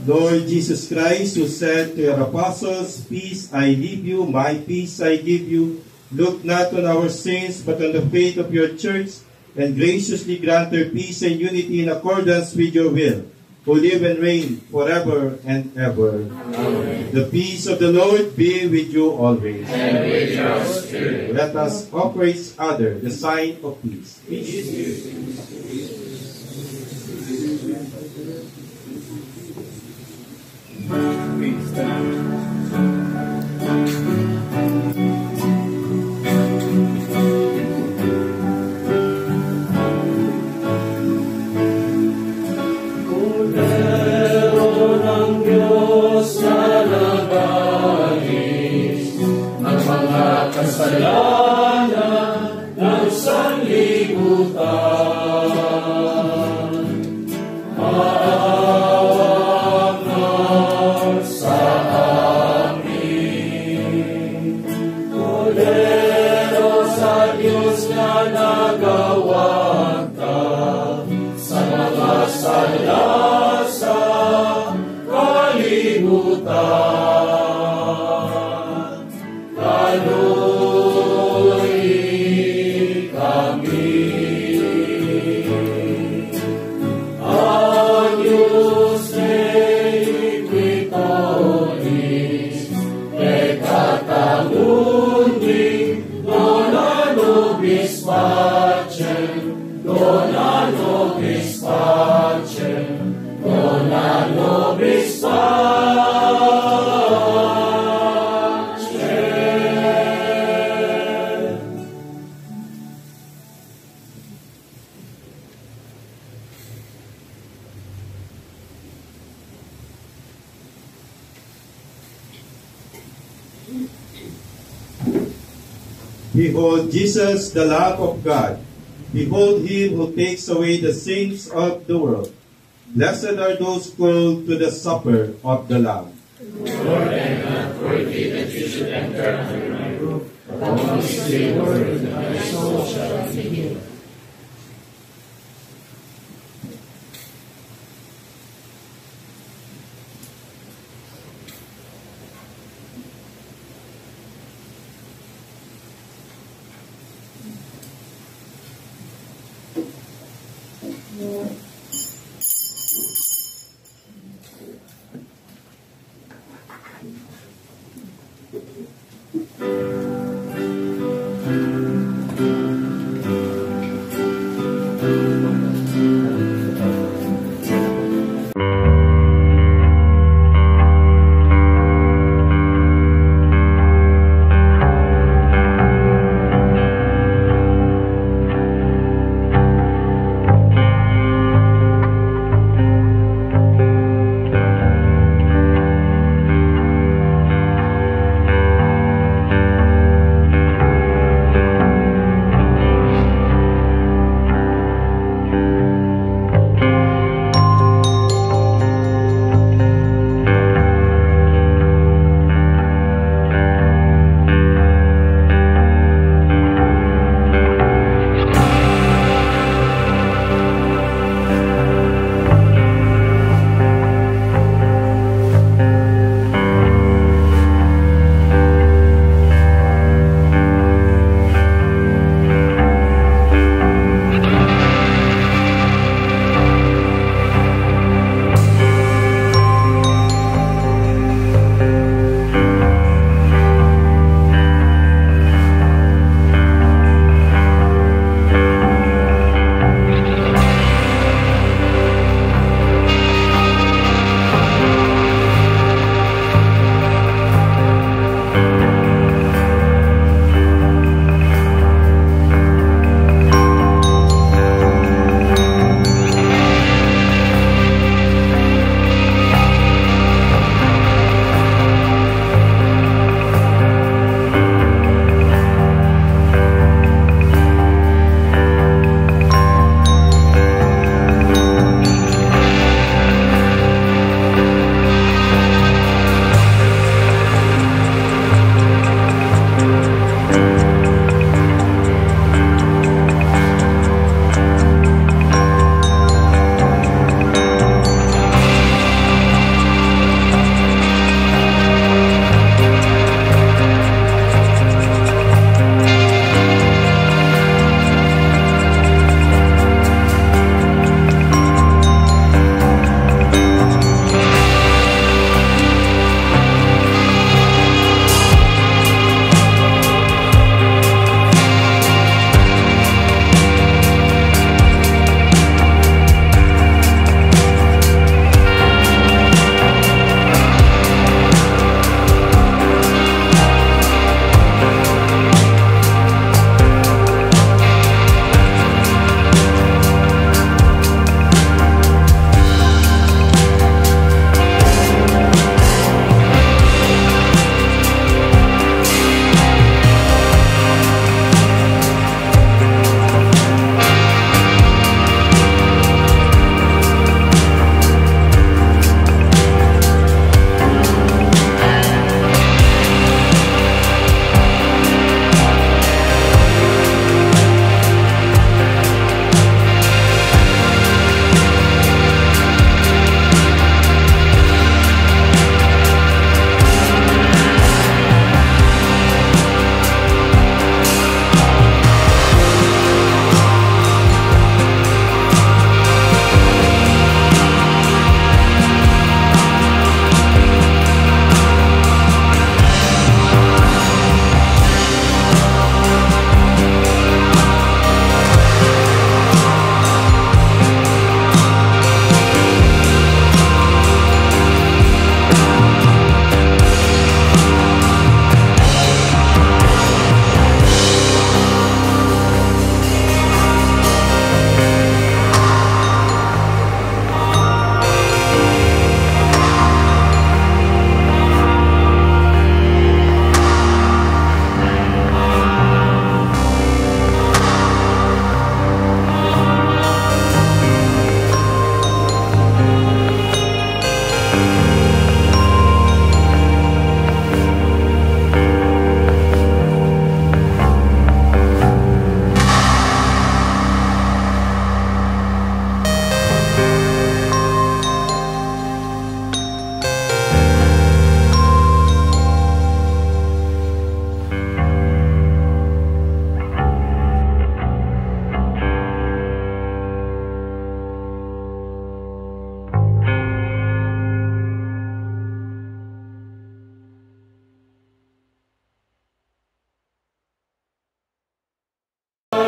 Lord Jesus Christ, who said to your apostles, "Peace I leave you, my peace I give you. Look not on our sins, but on the faith of your church, and graciously grant her peace and unity in accordance with your will, who live and reign forever and ever." Amen. The peace of the Lord be with you always. And with your spirit. Let us offer each other the sign of peace. Kasalanan ng sanlibutan, maawa ka sa amin. Kordero sa Diyos na nagawad ka sa mga sala sa kalibutan. Behold Jesus, the Lamb of God. Behold him who takes away the sins of the world. Blessed are those called to the supper of the Lamb. Lord, I am not worthy that you should enter under my roof, but only say a word, and my soul shall be healed.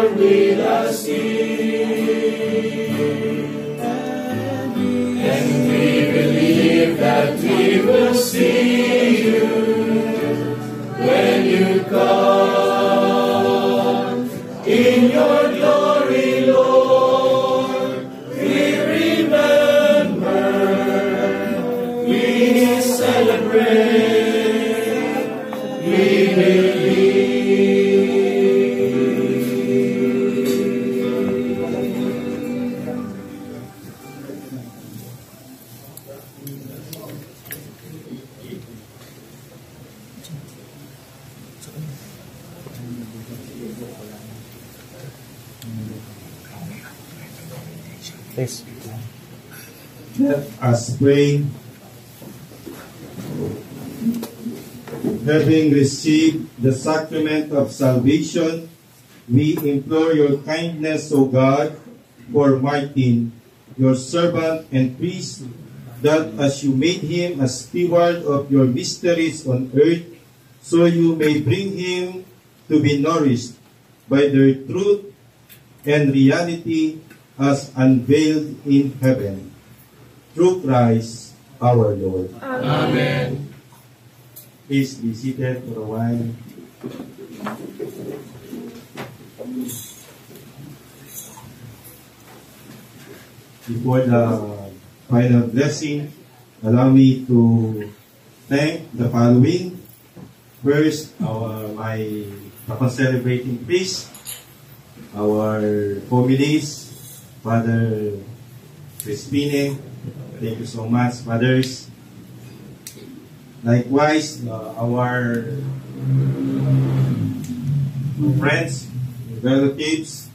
Lord with us here. And we believe that we will see you when you come in your glory, Lord. We remember, we celebrate, we believe. Yes. Let us pray. Having received the sacrament of salvation, we implore your kindness, O God, for Martin, your servant and priest, that as you made him a steward of your mysteries on earth, so you may bring him to be nourished by their truth and reality as unveiled in heaven. Through Christ our Lord. Amen. Please be seated for a while. Before the final blessing, allow me to thank the following. First, my celebrating priest, our families, Father Crispine, thank you so much, fathers. Likewise, our friends, relatives,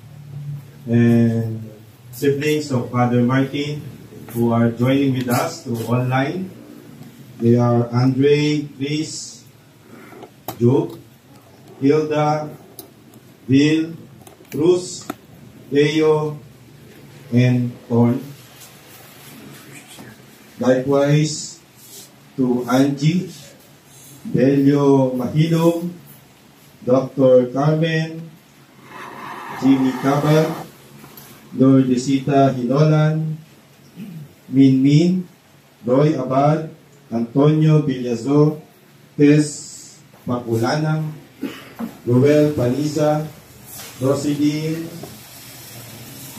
and siblings of Father Martin who are joining with us through online. They are Andre, Chris, Joe, Hilda, Bill, Bruce, Leo, and Thorn. Likewise, to Angie, Delio Mahilom, Dr. Carmen, Jimmy Cabal, Lourdesita Hinolan, Min Min, Roy Abad, Antonio Villazo, Tess Maculanang, Ruel Paniza, Rosidine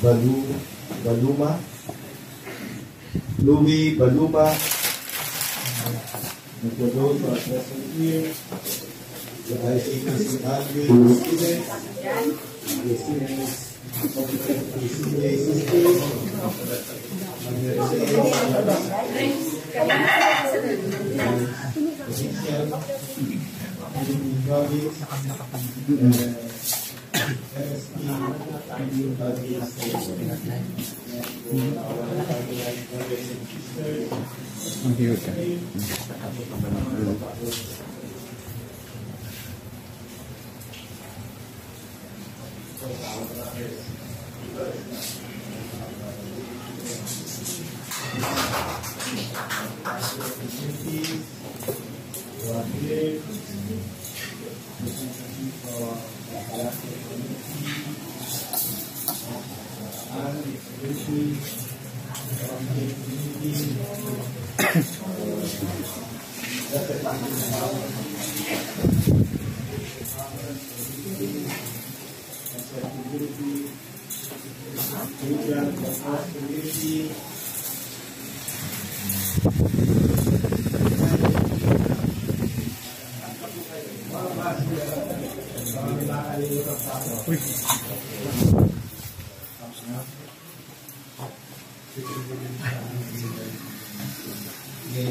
Baluma, Louis Baluma, and for those who are present here, the ICTC admin students, the students of the PCA system, and the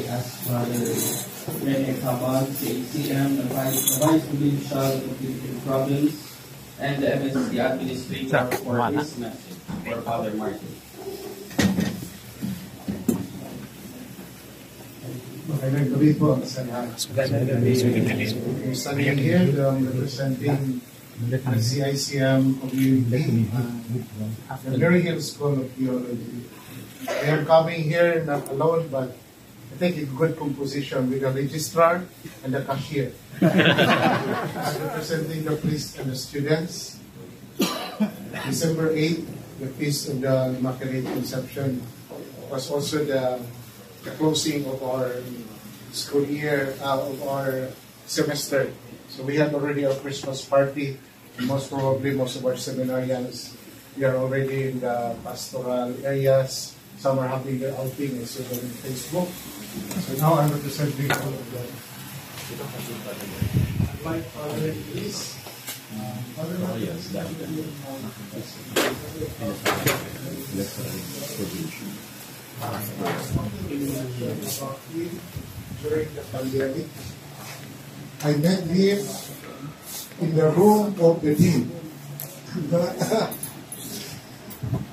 as Father Rene Cabal, CACM, the Vice Provincial of the Philippine Province, and the MSC Administrator for his message for Father Martin. Magandang gabi po sa lahat. I'm standing here representing the CICM community, the Mary Hill School of Theology. I am coming here not alone, but I think in good composition with the registrar and the cashier. I'm representing the priests and the students. December 8th, the Feast of the Immaculate Conception, was also the closing of our school year, of our semester. So we had already our Christmas party. Most probably, most of our seminarians, we are already in the pastoral areas. Some are having their outing and so on Facebook. So now I'm representing all of them. Like Father, please. During the pandemic, I met him in the room of the dean.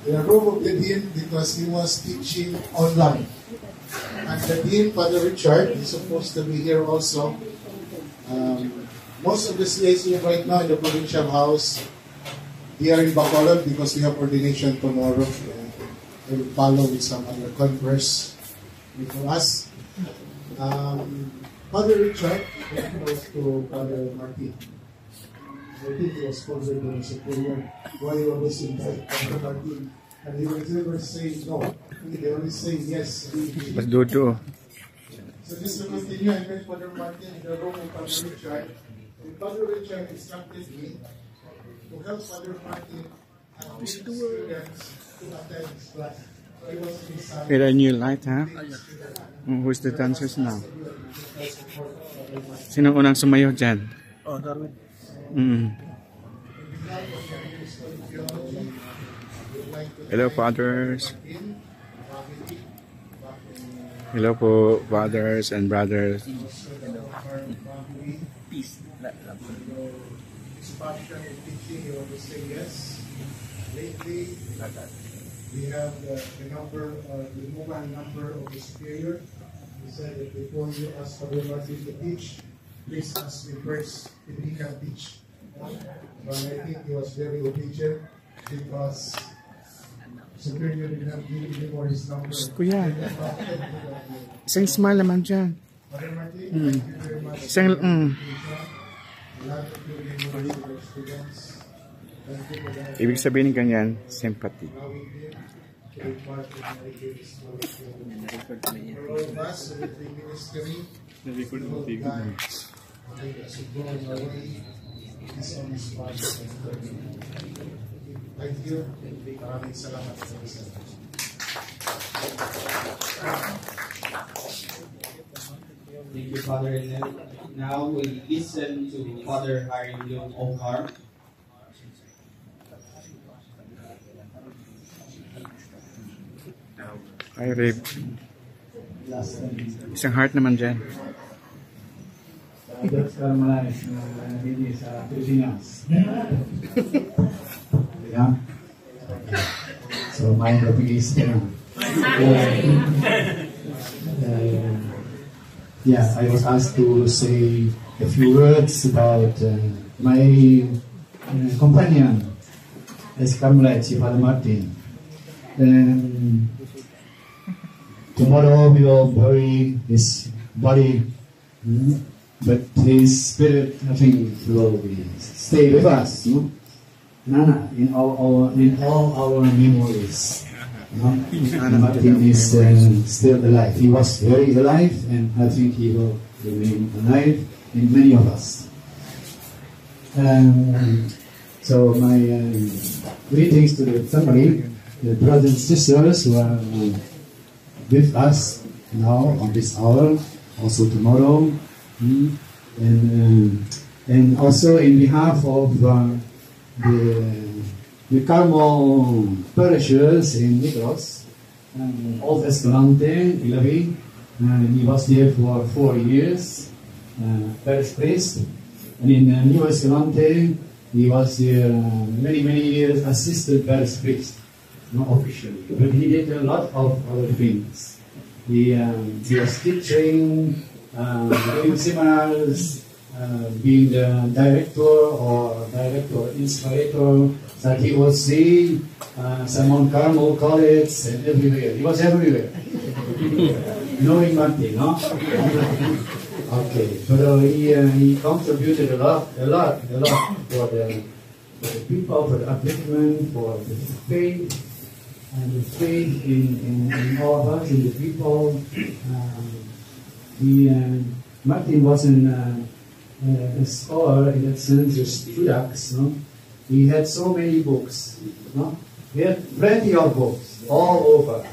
The room of the dean, because he was teaching online. And the dean, Father Richard, is supposed to be here also. Most of the CICM right now in the provincial house, they are in Bacolod because we have ordination tomorrow. I will follow with some other converse for us. Father Richard was to Father Martin. I think he was sponsored by the superior. Why you always invite Father Martin? And he will never say no. They only say yes. Mas Dodo. So just to continue, I met Father Martin in the room of Father Richard. And Father Richard instructed me to help Father Martin and his students to attend his class. So he was in his Get a new light, huh? Who's the dancers now? Sino unang sumayaw dyan? Oh, Darwin. Hello, fathers. Hello po, fathers and brothers. Peace. His passion in teaching, he always say yes. Lately, we have the number, the mobile number of the superior. He said that before you ask Father Martin to teach, please ask me first if he can teach. But I think he was very obedient because superior did not give anymore his number. Kuya, isang smile naman dyan. Father Martin, thank you very much. Isang, A lot of you memories of our students. Thank you for that. ibig sabihin ng ganyan, sympathy. Now we give to be part of my gifts for all of us with the ministry. Lord God, as we go on our way, is on His path. Thank you. Maraming salamat sa isa. Thank you, Father Enel. Now we listen to Father Harry Leon Omar. Ay, Rib. Isang heart naman dyan. That's Carmelite na hindi sa Pilipinas. Yeah. So my topic is yeah, I was asked to say a few words about my companion as Carmelite, si Father Martin. Tomorrow we will bury his body, but his spirit, I think, will stay with us. No? Nana, in all our memories. Martin is still alive. He was very alive, and I think he will remain alive in many of us. So my greetings to the family, the brothers and sisters who are with us now on this hour, also tomorrow, and also in behalf of the Carmel parishes in Negros, Old Escalante, Ilavi. He was there for 4 years, parish priest, and in New Escalante he was there many years assistant parish priest. Not officially, but he did a lot of other things. He was teaching, doing seminars, being the director or inspirator that he would see Simon Carmel College and everywhere. He was everywhere. Knowing Martin, no? Okay, so he contributed a lot for the people, for the upliftment, for the faith, and the faith in all of us, in the people. Martin wasn't a scholar in that sense, just students, no? He had so many books, no? He had plenty of books all over.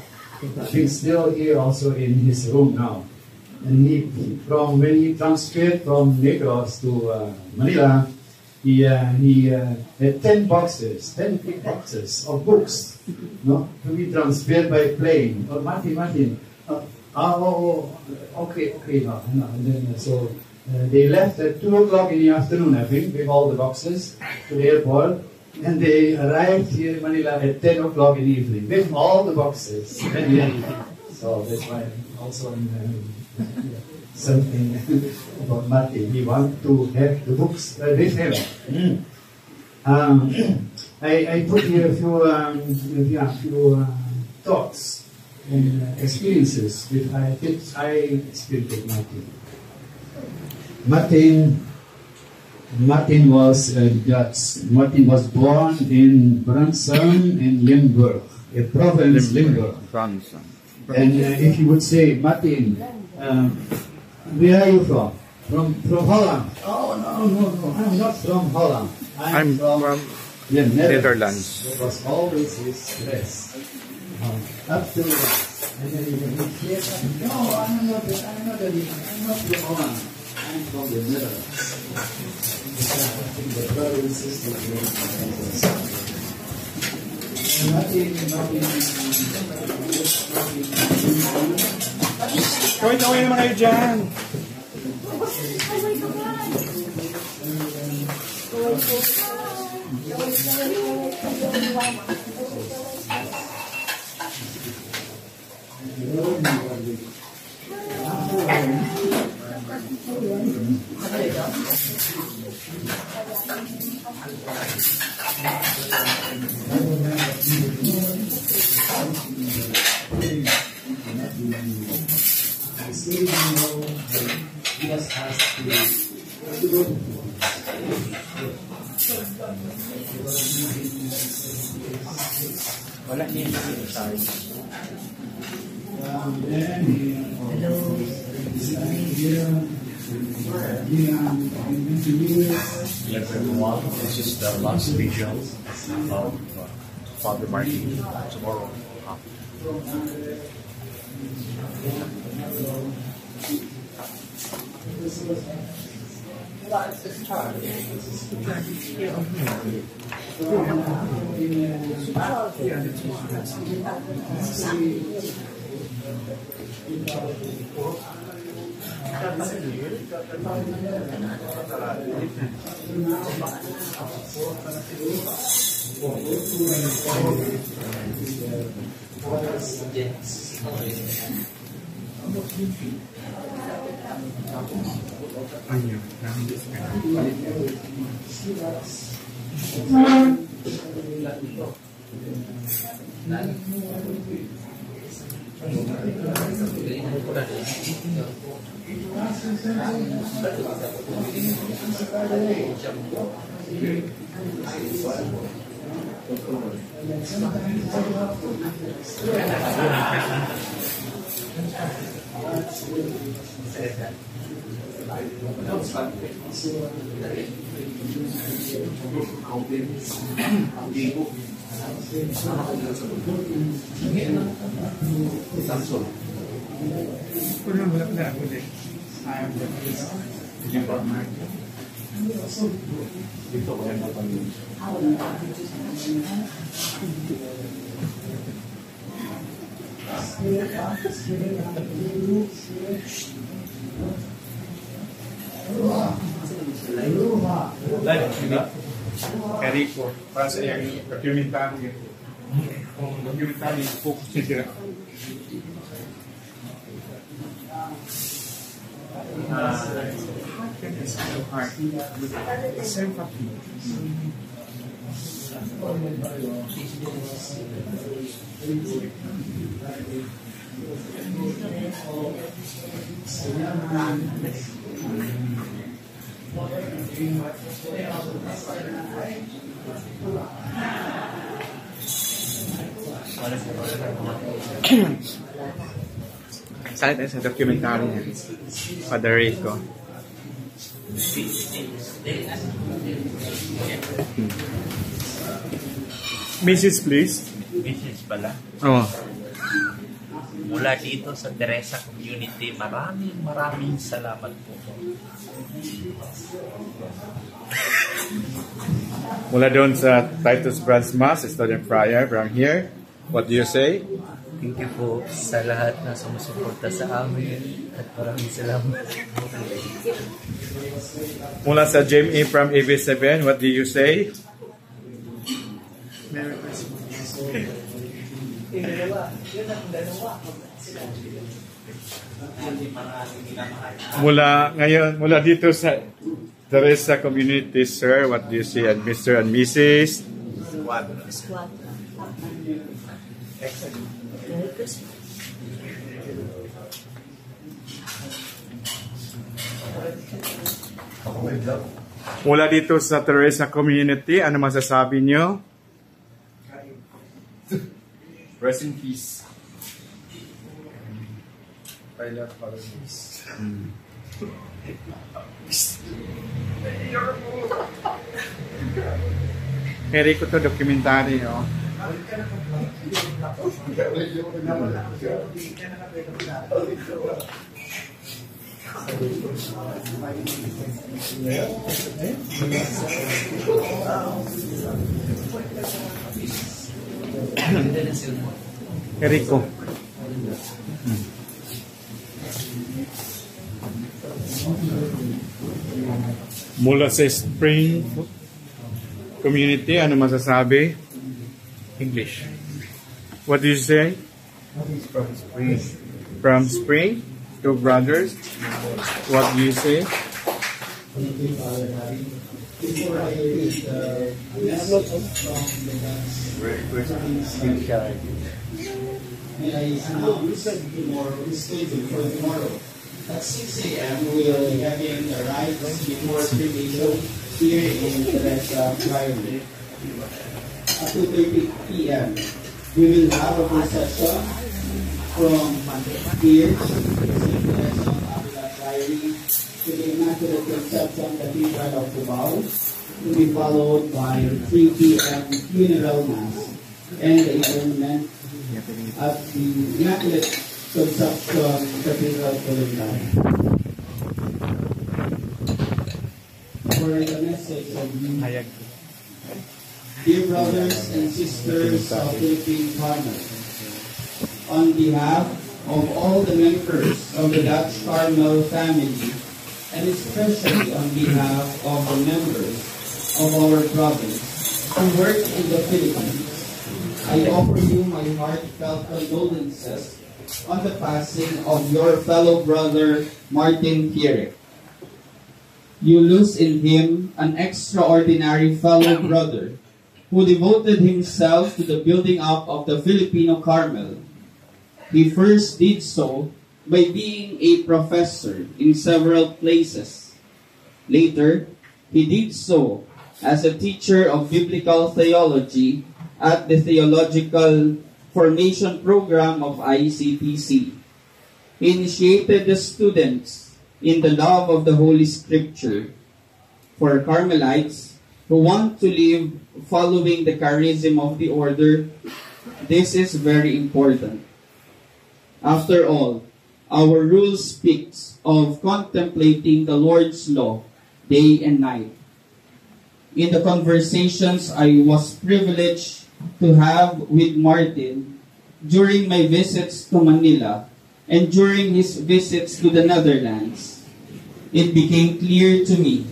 He's still here also in his room now. And when he transferred from Negros to Manila, he had 10 boxes, 10 big boxes of books, no? To be transferred by plane. Oh, Martin, okay, no. And then, so they left at 2 o'clock in the afternoon, I think, with all the boxes to the airport. And they arrived here in Manila at 10 o'clock in the evening with all the boxes. So that's why also something about Martin. He wanted to have the books with him. I put here a few thoughts and experiences which I experienced with Martin. Martin was Dutch. Martin was born in Branson in Limburg, a province, Limburg. And if you would say, Martin, where are you from? From Holland? Oh, no, I'm not from Holland. I'm from the Netherlands. That was always his dress. Up to that. And then he said, no, I'm not from Holland. I'm from the Netherlands. The brother and sister Kawin naman kayo dyan. Wala niya yung charge. Yes, everyone. This is the last video of Father Martin tomorrow. Enrico, para sa iyang documentary. Documentary, focus niya sila. Sympathy. Saan tayo sa documentary niya? Father Rico. Mrs. please. Mrs. pala. Oo. Mula dito sa Teresa Community, maraming salamat po. Mula doon sa Titus Branch Mass, Student Friar from here. What do you say? Thank you po sa lahat na sumusuporta sa amin at maraming salamat. Mula sa JME from AB7, what do you say? Merry Christmas. Mula dito sa Teresa Community, sir, what do you say? And Mr. and Mrs. Squad. Merry Christmas. Mula dito sa Teresa Community, ano masasabi nyo? Rest in peace. Pilot Father Luis. Kaya ko to documentary, no? Rico. Mula sa Spring Community, ano masasabi? English. What do you say? From Spring. From Spring? Two brothers. What do you say? Before I read the message from the may I announce tomorrow schedule for tomorrow. At 6 a.m. we will be having the rites before cremation here in Teresa Priory. At 2:30 p.m. we will have a procession from here to Teresa Priory to the Immaculate Conception Cathedral of Cubao, to be followed by 3 p.m. funeral mass and the interment at the Immaculate Conception Cathedral Calendar. For the message of you, dear brothers and sisters of Philippine Carmel, on behalf of all the members of the Dutch Carmel family, and especially on behalf of the members of our province who work in the Philippines, I offer you my heartfelt condolences on the passing of your fellow brother, Martin Pierre. You lose in him an extraordinary fellow brother who devoted himself to the building up of the Filipino Carmel. He first did so by being a professor in several places. Later, he did so as a teacher of biblical theology at the Theological Formation Program of ICTC. He initiated the students in the love of the Holy Scripture. For Carmelites who want to live following the charism of the order, this is very important. After all, our rule speaks of contemplating the Lord's law day and night. In the conversations I was privileged to have with Martin during my visits to Manila and during his visits to the Netherlands, it became clear to me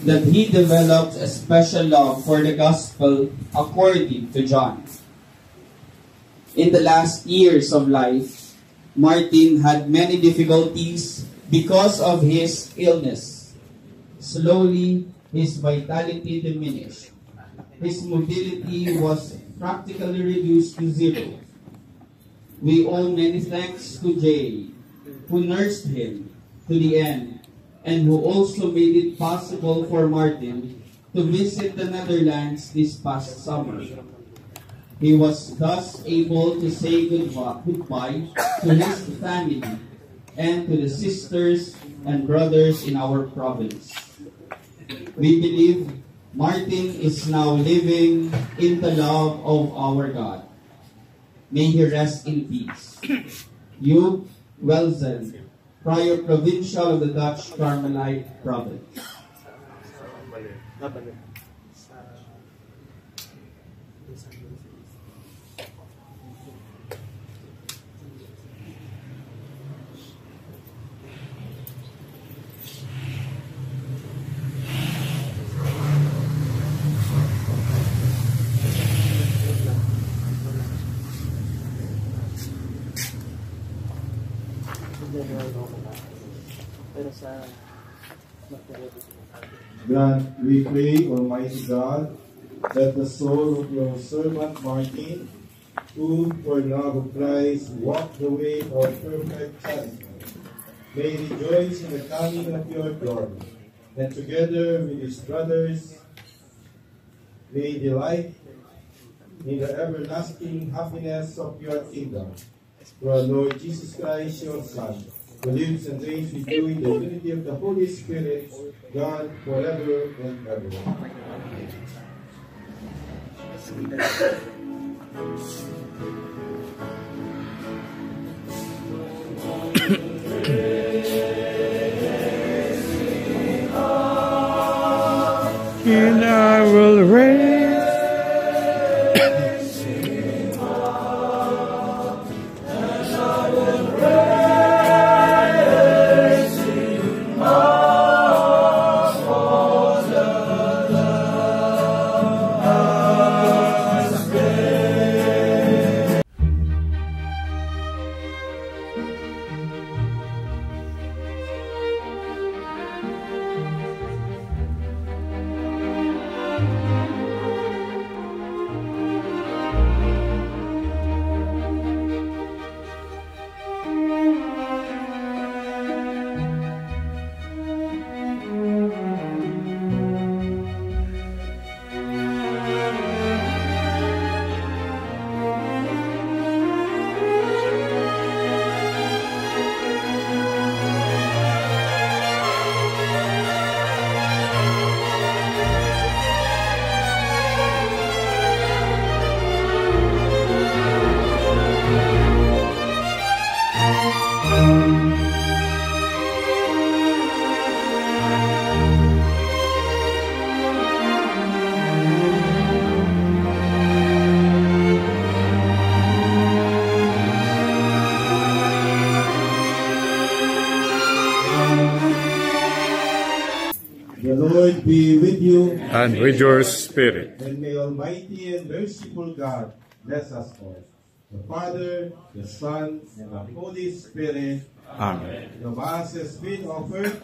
that he developed a special love for the gospel according to John. In the last years of life, Martin had many difficulties because of his illness. Slowly, his vitality diminished. His mobility was practically reduced to zero. We owe many thanks to Jay, who nursed him to the end, and who also made it possible for Martin to visit the Netherlands this past summer. He was thus able to say goodbye to his family and to the sisters and brothers in our province. We believe Martin is now living in the love of our God. May he rest in peace. Hugh Welzen, Prior Provincial of the Dutch Carmelite Province. Grant, we pray, Almighty God, that the soul of your servant Martin, who for love of Christ walked the way of perfect charity, may rejoice in the coming of your glory, and together with his brothers may delight in the everlasting happiness of your kingdom. Through our Lord Jesus Christ, your Son, who lives and reigns with you in the unity of the Holy Spirit, God, forever and ever. And I will reign. The Lord be with you. And with your spirit. And may Almighty and merciful God bless us all. The Father, the Son, and the Holy Spirit. Amen. The Mass has been offered.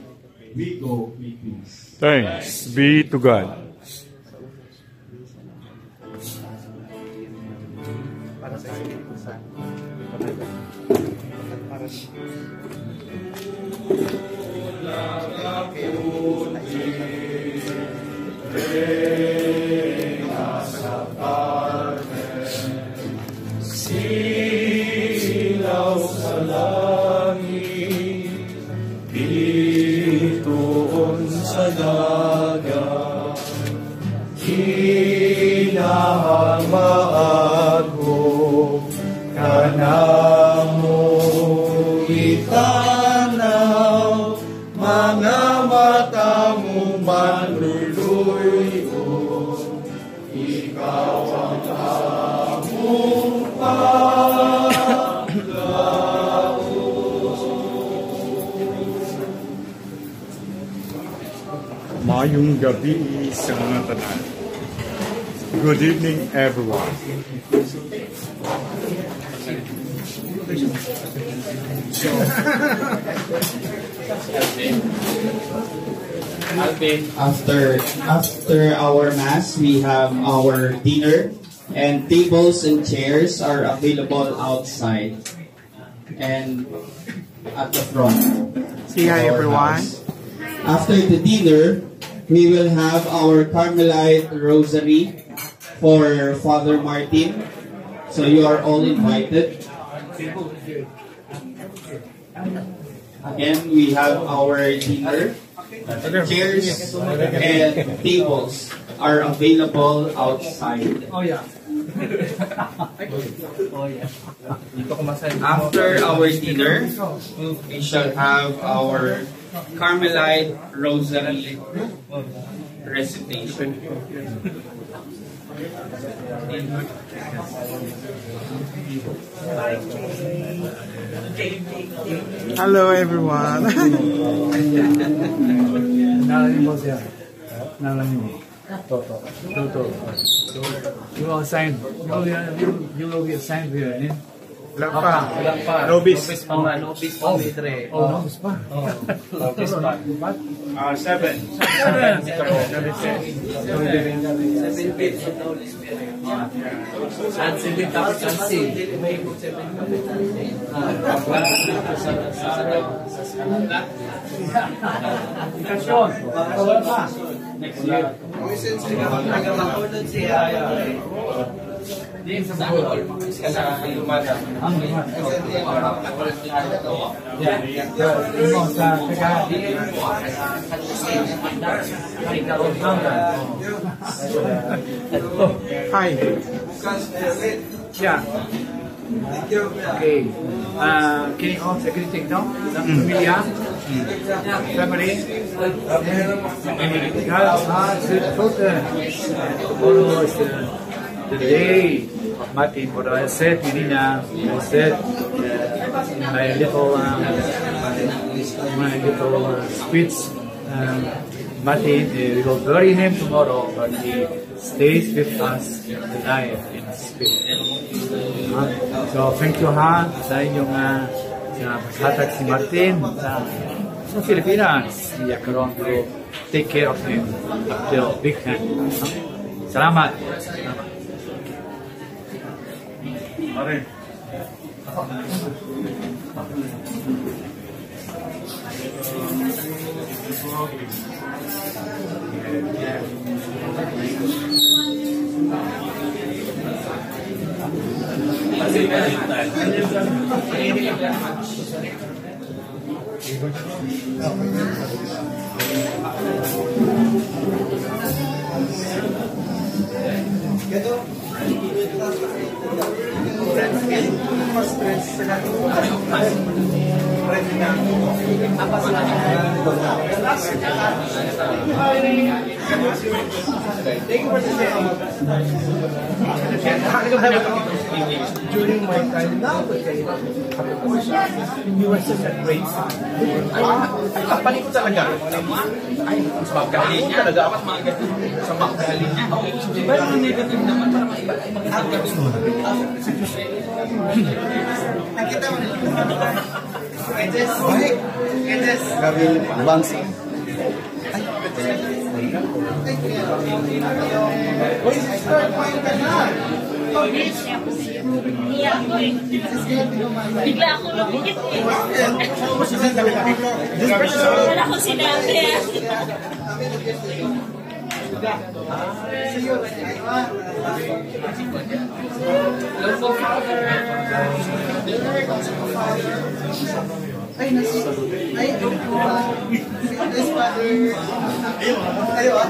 We go with peace. Thanks be to God. Silaw sa langit, bituon sa dagat, kinahang maagho kanamo itanaw, mga mata mo manluluyo, ikaw ang among Mayong gabi sa mga tanan. Good evening, everyone. After our mass, we have our dinner, and tables and chairs are available outside and at the front. Say hi, everyone. After the dinner, we will have our Carmelite Rosary for Father Martin. So you are all invited. Again, we have our dinner. Chairs and tables are available outside. Oh yeah. After our dinner, we shall have our Carmelite Rosary recitation. Hello everyone. Nalamin mo siya. Nalamin mo. Toto. You will assign. You will be assigned to your name. Wala pa. Nobis. Nobis pa, Mitre. Oh, nobis pa. Nobis pa. 7. 7 bits of the Holy Spirit. And 7 tapos ang sin. May 7 Ikasyon. Wala pa. Next year. Nagkakakulod siya. Hindi sa Sanol. Sa Lumada. Ang Lumada. Sa Taga. Hi. Yeah. Okay. Can you all security now? Familia? Family? Tomorrow is the day of Martin. What I said, Nina, I said my little speech. Martin, we will bury him tomorrow, but he stays with us tonight in spirit. So thank you ha sa inyong paghatag si Martin sa Pilipinas. Iya karon to take care of him until big hand. Salamat. During my time now, you were such a great son. Ay, kapalit ko talaga. Ay, magaling talaga. Apat magaling. Sa magaling niya. Pero ang negative naman, para maiba ay magandang nakita mo na. Edes. Gawin bangsi. Uy, sister, kumain ka na. Bigla ako lumikit eh. Wala akong sinabi. Ay, nasi. Ay, yes, Father. Ayaw.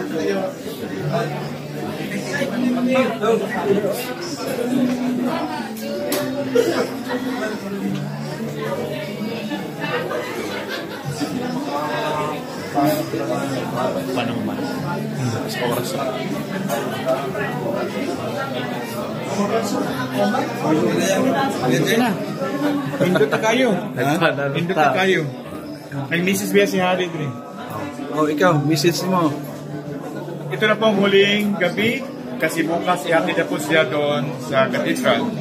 Panaman. Sa oras na. Indot na kayo. Indot na kayo. May Mrs. Bea si Harid rin. Oh, ikaw, Mrs. mo. Ito na pong huling gabi kasi bukas ihatid na po siya doon sa cathedral.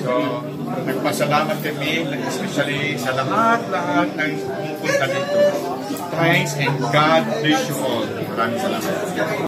So, nagpasalamat kami, especially sa lahat ng pumunta dito. Thanks and God bless you all. Maraming salamat.